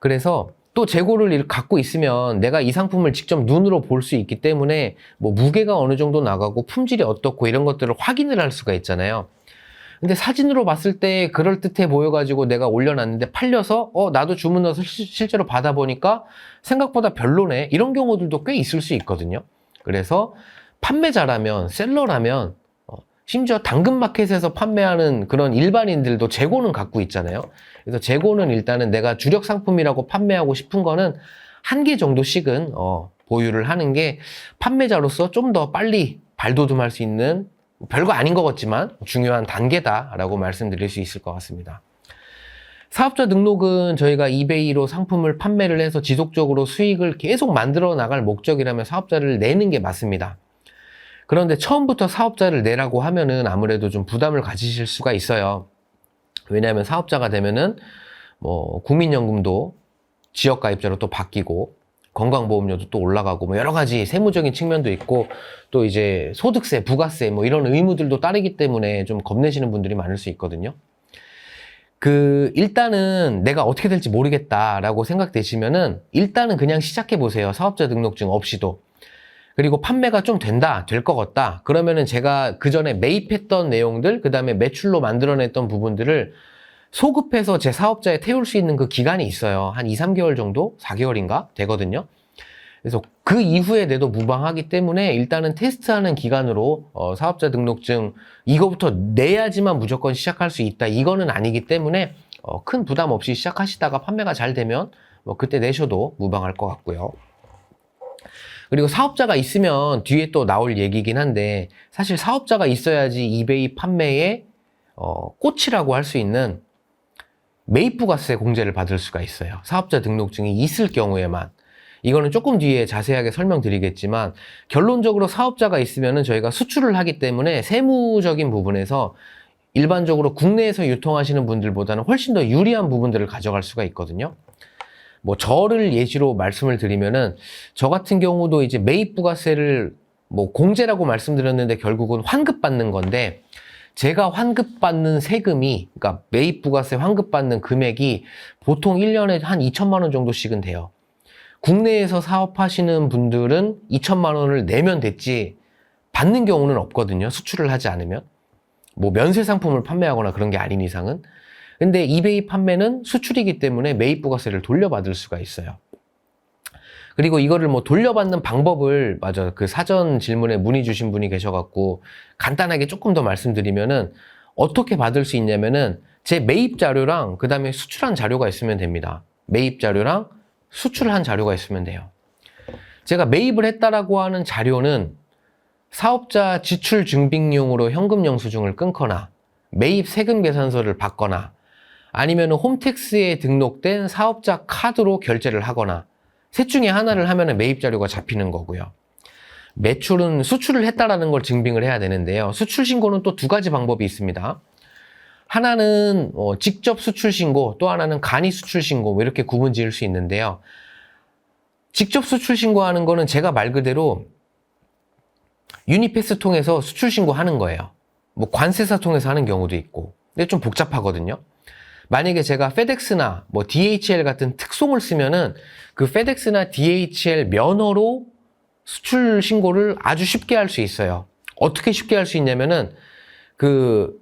그래서 또 재고를 갖고 있으면 내가 이 상품을 직접 눈으로 볼 수 있기 때문에 뭐 무게가 어느 정도 나가고 품질이 어떻고 이런 것들을 확인을 할 수가 있잖아요. 근데 사진으로 봤을 때 그럴듯해 보여가지고 내가 올려놨는데 팔려서 나도 주문 넣어서 실제로 받아보니까 생각보다 별로네, 이런 경우들도 꽤 있을 수 있거든요. 그래서 판매자라면, 셀러라면, 심지어 당근마켓에서 판매하는 그런 일반인들도 재고는 갖고 있잖아요. 그래서 재고는 일단은 내가 주력 상품이라고 판매하고 싶은 거는 한 개 정도씩은 보유를 하는 게 판매자로서 좀 더 빨리 발돋움할 수 있는, 별거 아닌 것 같지만 중요한 단계다라고 말씀드릴 수 있을 것 같습니다. 사업자 등록은 저희가 이베이로 상품을 판매를 해서 지속적으로 수익을 계속 만들어 나갈 목적이라면 사업자를 내는 게 맞습니다. 그런데 처음부터 사업자를 내라고 하면은 아무래도 좀 부담을 가지실 수가 있어요. 왜냐하면 사업자가 되면은 뭐 국민연금도 지역가입자로 또 바뀌고 건강보험료도 또 올라가고 뭐 여러 가지 세무적인 측면도 있고 또 이제 소득세, 부가세 뭐 이런 의무들도 따르기 때문에 좀 겁내시는 분들이 많을 수 있거든요. 일단은 내가 어떻게 될지 모르겠다라고 생각되시면은 일단은 그냥 시작해 보세요. 사업자 등록증 없이도. 그리고 판매가 좀 된다, 될 것 같다. 그러면은 제가 그 전에 매입했던 내용들, 그 다음에 매출로 만들어냈던 부분들을 소급해서 제 사업자에 태울 수 있는 그 기간이 있어요. 한 2, 3개월 정도? 4개월인가? 되거든요. 그래서 그 이후에 내도 무방하기 때문에 일단은 테스트하는 기간으로 사업자 등록증 이거부터 내야지만 무조건 시작할 수 있다. 이거는 아니기 때문에 큰 부담 없이 시작하시다가 판매가 잘 되면 뭐 그때 내셔도 무방할 것 같고요. 그리고 사업자가 있으면 뒤에 또 나올 얘기긴 한데 사실 사업자가 있어야지 이베이 판매의 꽃이라고 할 수 있는 매입부가세 공제를 받을 수가 있어요. 사업자 등록증이 있을 경우에만. 이거는 조금 뒤에 자세하게 설명드리겠지만 결론적으로 사업자가 있으면은 저희가 수출을 하기 때문에 세무적인 부분에서 일반적으로 국내에서 유통하시는 분들보다는 훨씬 더 유리한 부분들을 가져갈 수가 있거든요. 뭐 저를 예시로 말씀을 드리면은 저 같은 경우도 이제 매입부가세를 뭐 공제라고 말씀드렸는데 결국은 환급받는 건데 제가 환급받는 세금이, 그러니까 매입부가세 환급받는 금액이 보통 1년에 한 2천만 원 정도씩은 돼요. 국내에서 사업하시는 분들은 2천만 원을 내면 됐지 받는 경우는 없거든요. 수출을 하지 않으면. 뭐 면세 상품을 판매하거나 그런 게 아닌 이상은. 근데 이베이 판매는 수출이기 때문에 매입부가세를 돌려받을 수가 있어요. 그리고 이거를 뭐 돌려받는 방법을, 맞아, 그 사전 질문에 문의 주신 분이 계셔갖고 간단하게 조금 더 말씀드리면은 어떻게 받을 수 있냐면은 제 매입 자료랑 그 다음에 수출한 자료가 있으면 됩니다. 매입 자료랑 수출한 자료가 있으면 돼요. 제가 매입을 했다라고 하는 자료는 사업자 지출 증빙용으로 현금 영수증을 끊거나 매입 세금 계산서를 받거나 아니면 홈택스에 등록된 사업자 카드로 결제를 하거나 셋 중에 하나를 하면 매입 자료가 잡히는 거고요. 매출은 수출을 했다라는 걸 증빙을 해야 되는데요. 수출 신고는 또 두 가지 방법이 있습니다. 하나는 직접 수출 신고, 또 하나는 간이 수출 신고, 이렇게 구분 지을 수 있는데요. 직접 수출 신고하는 거는 제가 말 그대로 유니패스 통해서 수출 신고하는 거예요. 뭐 관세사 통해서 하는 경우도 있고. 근데 좀 복잡하거든요. 만약에 제가 페덱스나 뭐 DHL 같은 특송을 쓰면은 그 페덱스나 DHL 면허로 수출 신고를 아주 쉽게 할 수 있어요. 어떻게 쉽게 할 수 있냐면은 그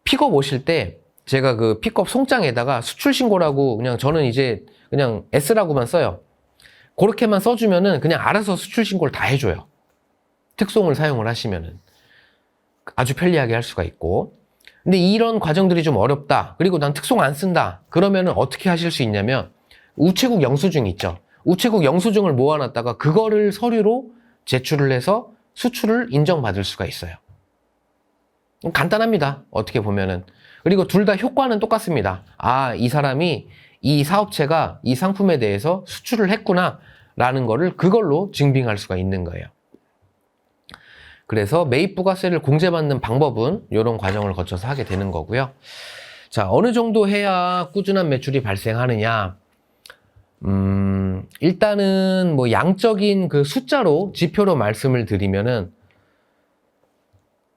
픽업 오실 때 제가 그 픽업 송장에다가 수출 신고라고 그냥 저는 이제 그냥 S라고만 써요. 그렇게만 써주면은 그냥 알아서 수출 신고를 다 해줘요. 특송을 사용을 하시면은 아주 편리하게 할 수가 있고. 근데 이런 과정들이 좀 어렵다. 그리고 난 특송 안 쓴다. 그러면은 어떻게 하실 수 있냐면 우체국 영수증 있죠. 우체국 영수증을 모아놨다가 그거를 서류로 제출을 해서 수출을 인정받을 수가 있어요. 간단합니다. 어떻게 보면은. 그리고 둘 다 효과는 똑같습니다. 아, 이 사람이 이 사업체가 이 상품에 대해서 수출을 했구나 라는 거를 그걸로 증빙할 수가 있는 거예요. 그래서 매입부가세를 공제받는 방법은 이런 과정을 거쳐서 하게 되는 거고요. 자, 어느 정도 해야 꾸준한 매출이 발생하느냐? 일단은 뭐 양적인 그 숫자로 지표로 말씀을 드리면은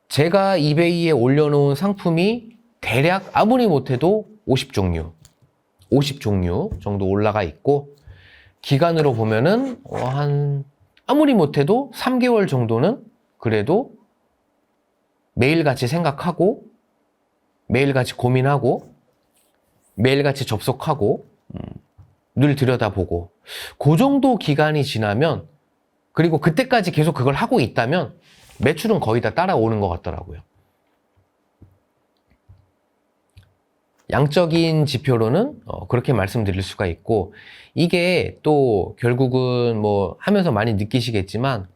제가 이베이에 올려놓은 상품이 대략 아무리 못해도 50종류 정도 올라가 있고 기간으로 보면은 한 아무리 못해도 3개월 정도는 그래도 매일같이 생각하고 매일같이 고민하고 매일같이 접속하고 늘 들여다보고 그 정도 기간이 지나면 그리고 그때까지 계속 그걸 하고 있다면 매출은 거의 다 따라오는 것 같더라고요. 양적인 지표로는 그렇게 말씀드릴 수가 있고, 이게 또 결국은 뭐 하면서 많이 느끼시겠지만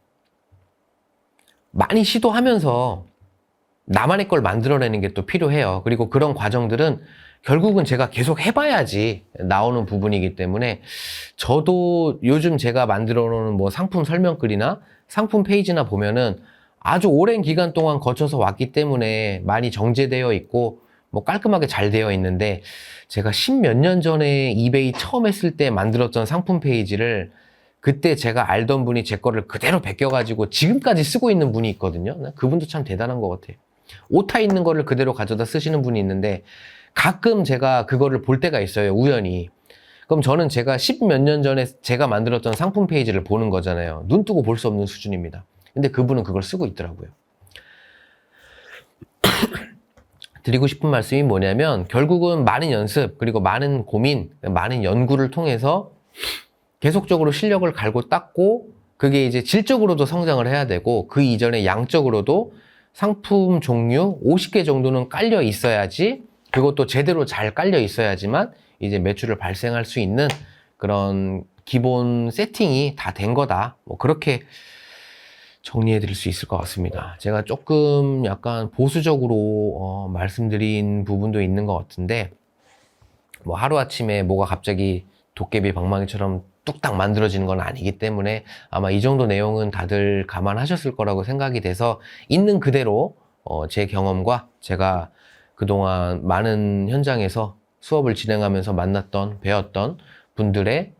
많이 시도하면서 나만의 걸 만들어내는 게 또 필요해요. 그리고 그런 과정들은 결국은 제가 계속 해봐야지 나오는 부분이기 때문에, 저도 요즘 제가 만들어 놓은 뭐 상품 설명글이나 상품 페이지나 보면은 아주 오랜 기간 동안 거쳐서 왔기 때문에 많이 정제되어 있고 뭐 깔끔하게 잘 되어 있는데, 제가 10몇 년 전에 이베이 처음 했을 때 만들었던 상품 페이지를 그때 제가 알던 분이 제 거를 그대로 베껴가지고 지금까지 쓰고 있는 분이 있거든요. 그분도 참 대단한 것 같아요. 오타 있는 거를 그대로 가져다 쓰시는 분이 있는데, 가끔 제가 그거를 볼 때가 있어요, 우연히. 그럼 저는 제가 10몇 년 전에 제가 만들었던 상품 페이지를 보는 거잖아요. 눈 뜨고 볼 수 없는 수준입니다. 근데 그분은 그걸 쓰고 있더라고요. 드리고 싶은 말씀이 뭐냐면, 결국은 많은 연습, 그리고 많은 고민, 많은 연구를 통해서 계속적으로 실력을 갈고 닦고, 그게 이제 질적으로도 성장을 해야 되고, 그 이전에 양적으로도 상품 종류 50개 정도는 깔려 있어야지, 그것도 제대로 잘 깔려 있어야지만 이제 매출을 발생할 수 있는 그런 기본 세팅이 다 된 거다. 뭐 그렇게 정리해 드릴 수 있을 것 같습니다. 제가 조금 약간 보수적으로 말씀드린 부분도 있는 것 같은데, 뭐 하루아침에 뭐가 갑자기 도깨비 방망이처럼 뚝딱 만들어지는 건 아니기 때문에 아마 이 정도 내용은 다들 감안하셨을 거라고 생각이 돼서, 있는 그대로 제 경험과 제가 그동안 많은 현장에서 수업을 진행하면서 만났던, 배웠던 분들의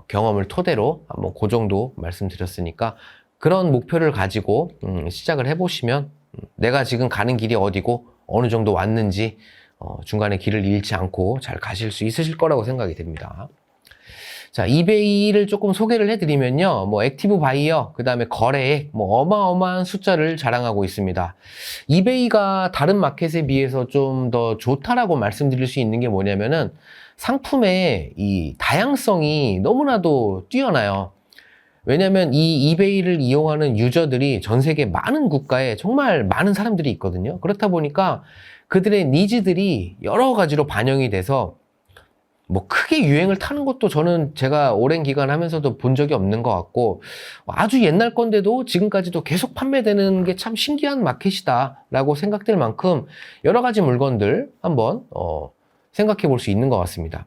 경험을 토대로 한번 그 정도 말씀드렸으니까, 그런 목표를 가지고 시작을 해보시면 내가 지금 가는 길이 어디고 어느 정도 왔는지 중간에 길을 잃지 않고 잘 가실 수 있으실 거라고 생각이 됩니다. 자, 이베이를 조금 소개를 해드리면요, 뭐 액티브 바이어, 그 다음에 거래액, 뭐 어마어마한 숫자를 자랑하고 있습니다. 이베이가 다른 마켓에 비해서 좀 더 좋다라고 말씀드릴 수 있는 게 뭐냐면은, 상품의 이 다양성이 너무나도 뛰어나요. 왜냐면 이 이베이를 이용하는 유저들이 전 세계 많은 국가에 정말 많은 사람들이 있거든요. 그렇다 보니까 그들의 니즈들이 여러 가지로 반영이 돼서 뭐 크게 유행을 타는 것도 저는 제가 오랜 기간 하면서도 본 적이 없는 것 같고, 아주 옛날 건데도 지금까지도 계속 판매되는 게 참 신기한 마켓이다 라고 생각될 만큼 여러 가지 물건들 한번 생각해 볼 수 있는 것 같습니다.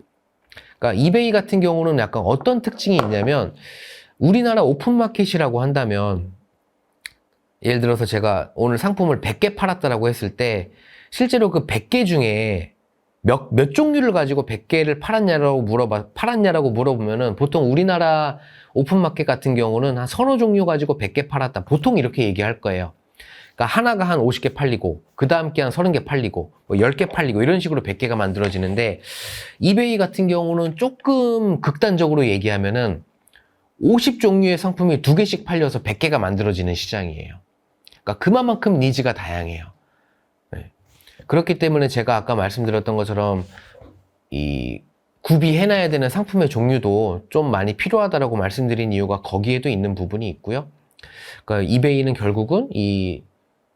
그러니까 이베이 같은 경우는 약간 어떤 특징이 있냐면, 우리나라 오픈마켓이라고 한다면, 예를 들어서 제가 오늘 상품을 100개 팔았다라고 했을 때, 실제로 그 100개 중에 몇 종류를 가지고 100개를 팔았냐라고 물어보면은, 보통 우리나라 오픈마켓 같은 경우는 한 서너 종류 가지고 100개 팔았다, 보통 이렇게 얘기할 거예요. 그러니까 하나가 한 50개 팔리고, 그 다음 게 한 30개 팔리고, 뭐 10개 팔리고, 이런 식으로 100개가 만들어지는데, 이베이 같은 경우는 조금 극단적으로 얘기하면은 50종류의 상품이 2개씩 팔려서 100개가 만들어지는 시장이에요. 그러니까 그만큼 니즈가 다양해요. 네. 그렇기 때문에 제가 아까 말씀드렸던 것처럼 이 구비해놔야 되는 상품의 종류도 좀 많이 필요하다라고 말씀드린 이유가 거기에도 있는 부분이 있고요. 그러니까 이베이는 결국은 이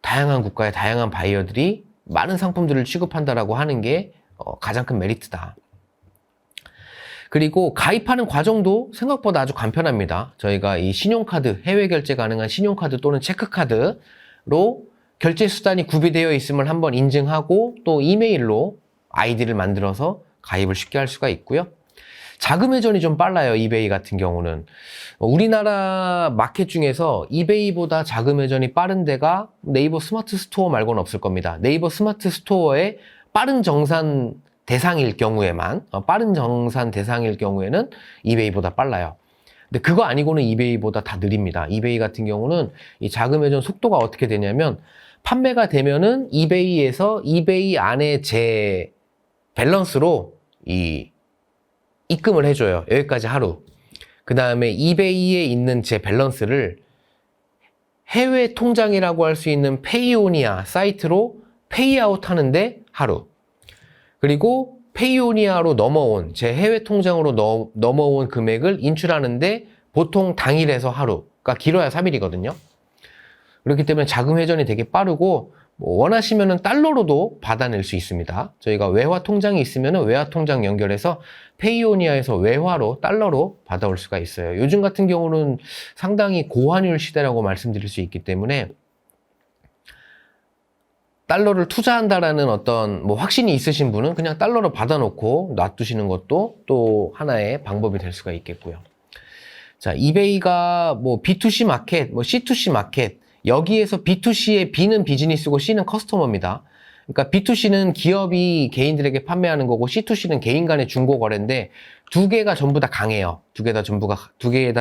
다양한 국가의 다양한 바이어들이 많은 상품들을 취급한다라고 하는 게 가장 큰 메리트다. 그리고 가입하는 과정도 생각보다 아주 간편합니다. 저희가 이 신용카드, 해외 결제 가능한 신용카드 또는 체크카드로 결제 수단이 구비되어 있음을 한번 인증하고, 또 이메일로 아이디를 만들어서 가입을 쉽게 할 수가 있고요. 자금 회전이 좀 빨라요, 이베이 같은 경우는. 우리나라 마켓 중에서 이베이보다 자금 회전이 빠른 데가 네이버 스마트 스토어 말고는 없을 겁니다. 네이버 스마트 스토어의 빠른 정산 대상일 경우에는 이베이보다 빨라요. 근데 그거 아니고는 이베이보다 다 느립니다. 이베이 같은 경우는 이 자금 회전 속도가 어떻게 되냐면, 판매가 되면은 이베이에서 이베이 안에 제 밸런스로 입금을 해줘요. 여기까지 하루. 그 다음에 이베이에 있는 제 밸런스를 해외 통장이라고 할 수 있는 페이오니아 사이트로 페이아웃 하는데 하루. 그리고 페이오니아로 넘어온, 제 해외 통장으로 넘어온 금액을 인출하는데 보통 당일에서 하루. 그러니까 길어야 3일이거든요. 그렇기 때문에 자금 회전이 되게 빠르고, 뭐 원하시면은 달러로도 받아낼 수 있습니다. 저희가 외화 통장이 있으면은 외화 통장 연결해서 페이오니아에서 외화로 달러로 받아올 수가 있어요. 요즘 같은 경우는 상당히 고환율 시대라고 말씀드릴 수 있기 때문에 달러를 투자한다라는 어떤 뭐 확신이 있으신 분은 그냥 달러로 받아놓고 놔두시는 것도 또 하나의 방법이 될 수가 있겠고요. 자, 이베이가 뭐 B2C 마켓, 뭐 C2C 마켓, 여기에서 B2C의 B는 비즈니스고 C는 커스터머입니다. 그러니까 B2C는 기업이 개인들에게 판매하는 거고 C2C는 개인 간의 중고 거래인데 두 개가 전부 다 강해요. 두 개 다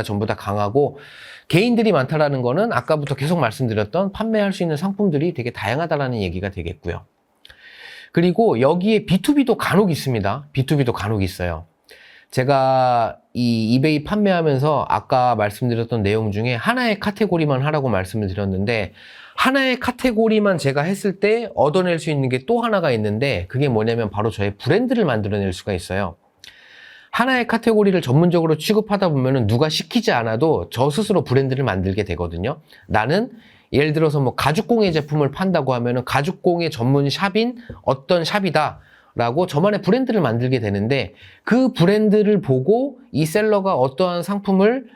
전부 다 강하고 개인들이 많다라는 거는 아까부터 계속 말씀드렸던 판매할 수 있는 상품들이 되게 다양하다라는 얘기가 되겠고요. 그리고 여기에 B2B도 간혹 있습니다. B2B도 간혹 있어요. 제가 이 이베이 판매하면서 아까 말씀드렸던 내용 중에 하나의 카테고리만 하라고 말씀을 드렸는데 하나의 카테고리만 제가 했을 때 얻어낼 수 있는 게 또 하나가 있는데 그게 뭐냐면 바로 저의 브랜드를 만들어낼 수가 있어요. 하나의 카테고리를 전문적으로 취급하다 보면은 누가 시키지 않아도 저 스스로 브랜드를 만들게 되거든요. 나는 예를 들어서 뭐 가죽공예 제품을 판다고 하면은 가죽공예 전문 샵인 어떤 샵이다. 라고 저만의 브랜드를 만들게 되는데 그 브랜드를 보고 이 셀러가 어떠한 상품을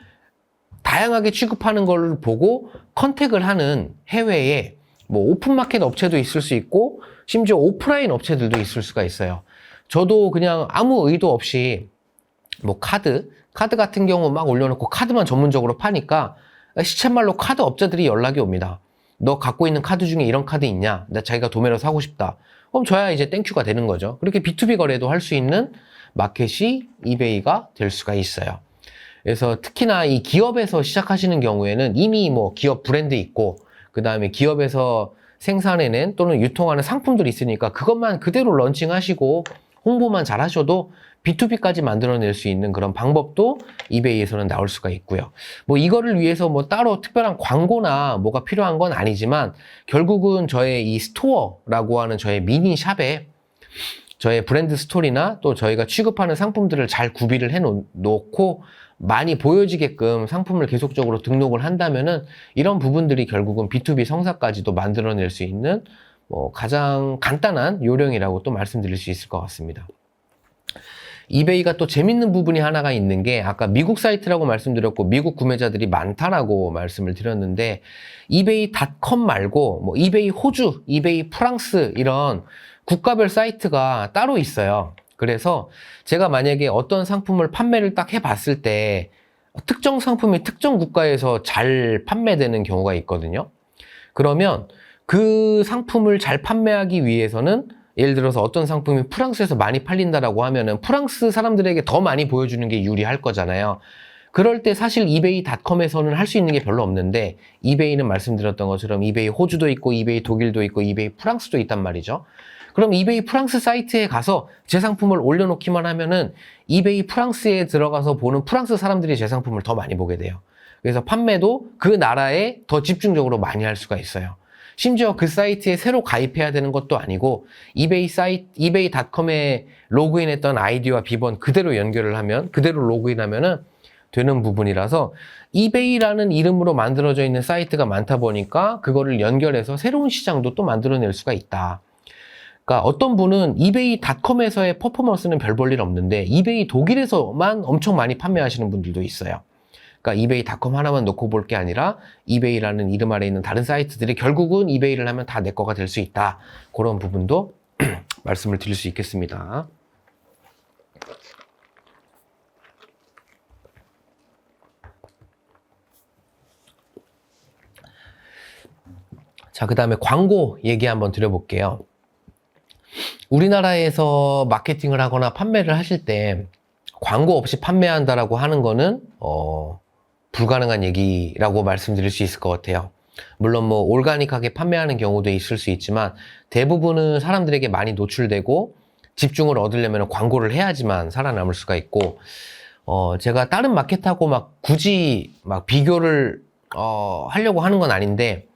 다양하게 취급하는 걸 보고 컨택을 하는 해외에 뭐 오픈마켓 업체도 있을 수 있고 심지어 오프라인 업체들도 있을 수가 있어요. 저도 그냥 아무 의도 없이 뭐 카드 같은 경우 막 올려놓고 카드만 전문적으로 파니까 시쳇말로 카드 업자들이 연락이 옵니다. 너 갖고 있는 카드 중에 이런 카드 있냐? 나 자기가 도매로 사고 싶다. 그럼 저야 이제 땡큐가 되는 거죠. 그렇게 B2B 거래도 할 수 있는 마켓이 이베이가 될 수가 있어요. 그래서 특히나 이 기업에서 시작하시는 경우에는 이미 뭐 기업 브랜드 있고 그 다음에 기업에서 생산해낸 또는 유통하는 상품들이 있으니까 그것만 그대로 런칭하시고 홍보만 잘 하셔도 B2B까지 만들어낼 수 있는 그런 방법도 이베이에서는 나올 수가 있고요. 뭐 이거를 위해서 뭐 따로 특별한 광고나 뭐가 필요한 건 아니지만 결국은 저의 이 스토어라고 하는 저의 미니 샵에 저의 브랜드 스토리나 또 저희가 취급하는 상품들을 잘 구비를 해 놓고 많이 보여지게끔 상품을 계속적으로 등록을 한다면은 이런 부분들이 결국은 B2B 성사까지도 만들어낼 수 있는 뭐 가장 간단한 요령이라고 또 말씀드릴 수 있을 것 같습니다. 이베이가 또 재밌는 부분이 하나가 있는 게 아까 미국 사이트라고 말씀드렸고 미국 구매자들이 많다라고 말씀을 드렸는데 이베이닷컴 말고 뭐 이베이 호주, 이베이 프랑스 이런 국가별 사이트가 따로 있어요. 그래서 제가 만약에 어떤 상품을 판매를 딱 해봤을 때 특정 상품이 특정 국가에서 잘 판매되는 경우가 있거든요. 그러면 그 상품을 잘 판매하기 위해서는 예를 들어서 어떤 상품이 프랑스에서 많이 팔린다라고 하면은 프랑스 사람들에게 더 많이 보여주는 게 유리할 거잖아요. 그럴 때 사실 이베이닷컴에서는 할 수 있는 게 별로 없는데 이베이는 말씀드렸던 것처럼 이베이 호주도 있고 이베이 독일도 있고 이베이 프랑스도 있단 말이죠. 그럼 이베이 프랑스 사이트에 가서 제 상품을 올려놓기만 하면은 이베이 프랑스에 들어가서 보는 프랑스 사람들이 제 상품을 더 많이 보게 돼요. 그래서 판매도 그 나라에 더 집중적으로 많이 할 수가 있어요. 심지어 그 사이트에 새로 가입해야 되는 것도 아니고 이베이닷컴에 로그인했던 아이디와 비번 그대로 연결을 하면 그대로 로그인하면은 되는 부분이라서 이베이라는 이름으로 만들어져 있는 사이트가 많다 보니까 그거를 연결해서 새로운 시장도 또 만들어낼 수가 있다. 그러니까 어떤 분은 이베이닷컴에서의 퍼포먼스는 별 볼 일 없는데 이베이 독일에서만 엄청 많이 판매하시는 분들도 있어요. 그러니까 이베이닷컴 하나만 놓고 볼 게 아니라 이베이라는 이름 아래 있는 다른 사이트들이 결국은 이베이를 하면 다 내 거가 될 수 있다. 그런 부분도 말씀을 드릴 수 있겠습니다. 자, 그 다음에 광고 얘기 한번 드려볼게요. 우리나라에서 마케팅을 하거나 판매를 하실 때 광고 없이 판매한다라고 하는 거는 불가능한 얘기라고 말씀드릴 수 있을 것 같아요. 물론 뭐 올가닉하게 판매하는 경우도 있을 수 있지만 대부분은 사람들에게 많이 노출되고 집중을 얻으려면 광고를 해야지만 살아남을 수가 있고 제가 다른 마켓하고 막 굳이 막 비교를 하려고 하는 건 아닌데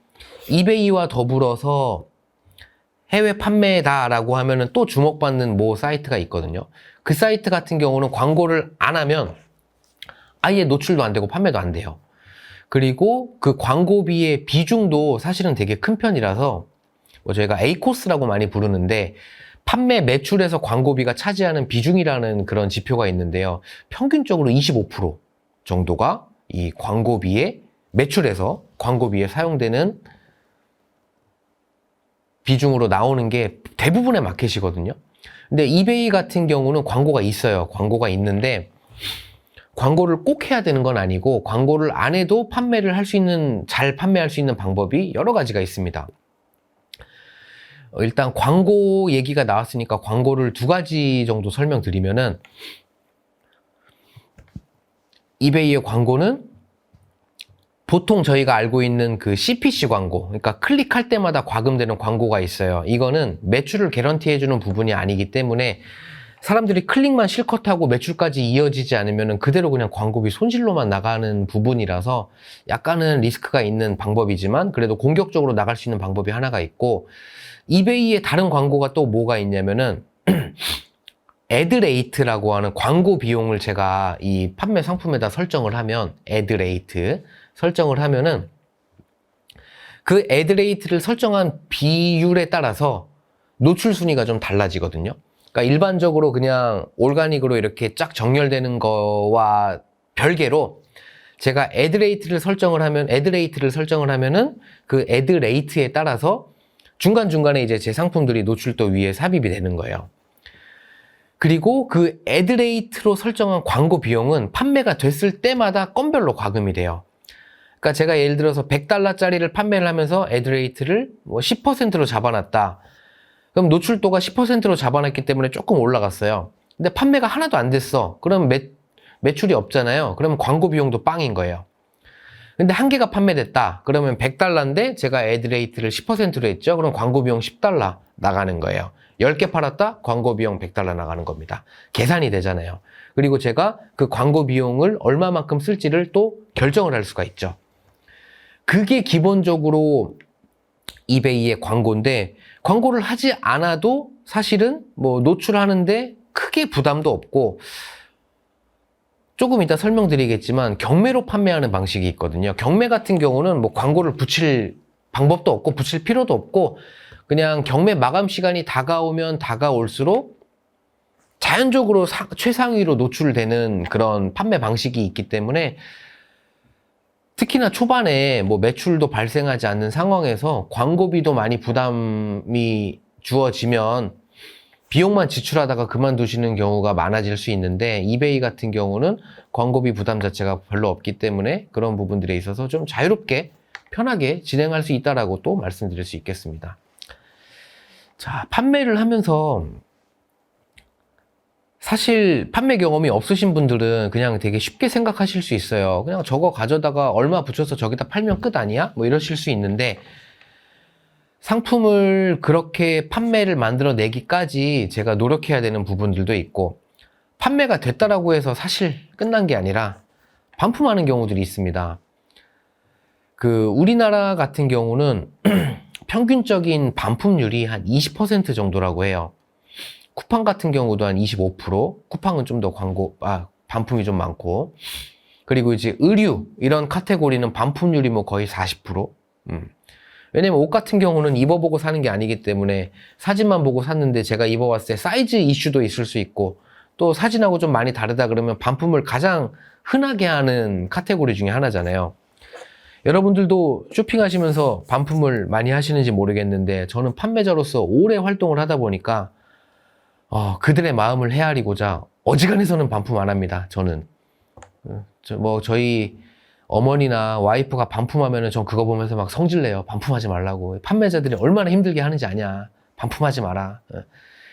이베이와 더불어서 해외 판매다라고 하면은 또 주목받는 모 사이트가 있거든요. 그 사이트 같은 경우는 광고를 안 하면 아예 노출도 안 되고 판매도 안 돼요. 그리고 그 광고비의 비중도 사실은 되게 큰 편이라서 뭐 저희가 A코스라고 많이 부르는데 판매 매출에서 광고비가 차지하는 비중이라는 그런 지표가 있는데요. 평균적으로 25% 정도가 이 광고비에 매출에서 광고비에 사용되는 비중으로 나오는 게 대부분의 마켓이거든요. 근데 이베이 같은 경우는 광고가 있어요. 광고가 있는데 광고를 꼭 해야 되는 건 아니고 광고를 안 해도 판매를 할 수 있는, 잘 판매할 수 있는 방법이 여러 가지가 있습니다. 일단 광고 얘기가 나왔으니까 광고를 두 가지 정도 설명드리면은, 이베이의 광고는 보통 저희가 알고 있는 그 CPC 광고, 그러니까 클릭할 때마다 과금되는 광고가 있어요. 이거는 매출을 개런티해주는 부분이 아니기 때문에 사람들이 클릭만 실컷 하고 매출까지 이어지지 않으면 그대로 그냥 광고비 손실로만 나가는 부분이라서 약간은 리스크가 있는 방법이지만 그래도 공격적으로 나갈 수 있는 방법이 하나가 있고, 이베이의 다른 광고가 또 뭐가 있냐면은 애드레이트라고 하는 광고 비용을 제가 이 판매 상품에다 설정을 하면, 애드레이트 설정을 하면은 그 애드레이트를 설정한 비율에 따라서 노출 순위가 좀 달라지거든요. 그러니까 일반적으로 그냥 올가닉으로 이렇게 쫙 정렬되는 거와 별개로 제가 애드레이트를 설정을 하면은 그 애드레이트에 따라서 중간중간에 이제 제 상품들이 노출도 위에 삽입이 되는 거예요. 그리고 그 애드레이트로 설정한 광고 비용은 판매가 됐을 때마다 건별로 과금이 돼요. 그러니까 제가 예를 들어서 $100짜리를 판매를 하면서 애드레이트를 뭐 10%로 잡아놨다. 그럼 노출도가 10%로 잡아놨기 때문에 조금 올라갔어요. 근데 판매가 하나도 안 됐어. 그럼 매출이 없잖아요. 그러면 광고 비용도 빵인 거예요. 근데 한 개가 판매됐다. 그러면 $100인데 제가 애드레이트를 10%로 했죠. 그럼 광고 비용 $10 나가는 거예요. 10개 팔았다? 광고 비용 $100 나가는 겁니다. 계산이 되잖아요. 그리고 제가 그 광고 비용을 얼마만큼 쓸지를 또 결정을 할 수가 있죠. 그게 기본적으로 이베이의 광고인데, 광고를 하지 않아도 사실은 뭐 노출하는데 크게 부담도 없고, 조금 이따 설명드리겠지만 경매로 판매하는 방식이 있거든요. 경매 같은 경우는 뭐 광고를 붙일 방법도 없고 붙일 필요도 없고 그냥 경매 마감 시간이 다가오면 다가올수록 자연적으로 최상위로 노출되는 그런 판매 방식이 있기 때문에, 특히나 초반에 뭐 매출도 발생하지 않는 상황에서 광고비도 많이 부담이 주어지면 비용만 지출하다가 그만두시는 경우가 많아질 수 있는데, 이베이 같은 경우는 광고비 부담 자체가 별로 없기 때문에 그런 부분들에 있어서 좀 자유롭게 편하게 진행할 수 있다라고 또 말씀드릴 수 있겠습니다. 자, 판매를 하면서 사실 판매 경험이 없으신 분들은 그냥 되게 쉽게 생각하실 수 있어요. 그냥 저거 가져다가 얼마 붙여서 저기다 팔면 끝 아니야? 뭐 이러실 수 있는데, 상품을 그렇게 판매를 만들어내기까지 제가 노력해야 되는 부분들도 있고, 판매가 됐다라고 해서 사실 끝난 게 아니라 반품하는 경우들이 있습니다. 우리나라 같은 경우는 평균적인 반품률이 한 20% 정도라고 해요. 쿠팡 같은 경우도 한 25%, 쿠팡은 좀 더 반품이 좀 많고, 그리고 이제 의류, 이런 카테고리는 반품률이 뭐 거의 40%. 왜냐면 옷 같은 경우는 입어보고 사는 게 아니기 때문에 사진만 보고 샀는데 제가 입어봤을 때 사이즈 이슈도 있을 수 있고, 또 사진하고 좀 많이 다르다 그러면 반품을 가장 흔하게 하는 카테고리 중에 하나잖아요. 여러분들도 쇼핑하시면서 반품을 많이 하시는지 모르겠는데, 저는 판매자로서 오래 활동을 하다 보니까 그들의 마음을 헤아리고자 어지간해서는 반품 안 합니다. 저는 저희 어머니나 와이프가 반품하면은 전 그거 보면서 막 성질내요. 반품하지 말라고. 판매자들이 얼마나 힘들게 하는지 아냐. 반품하지 마라.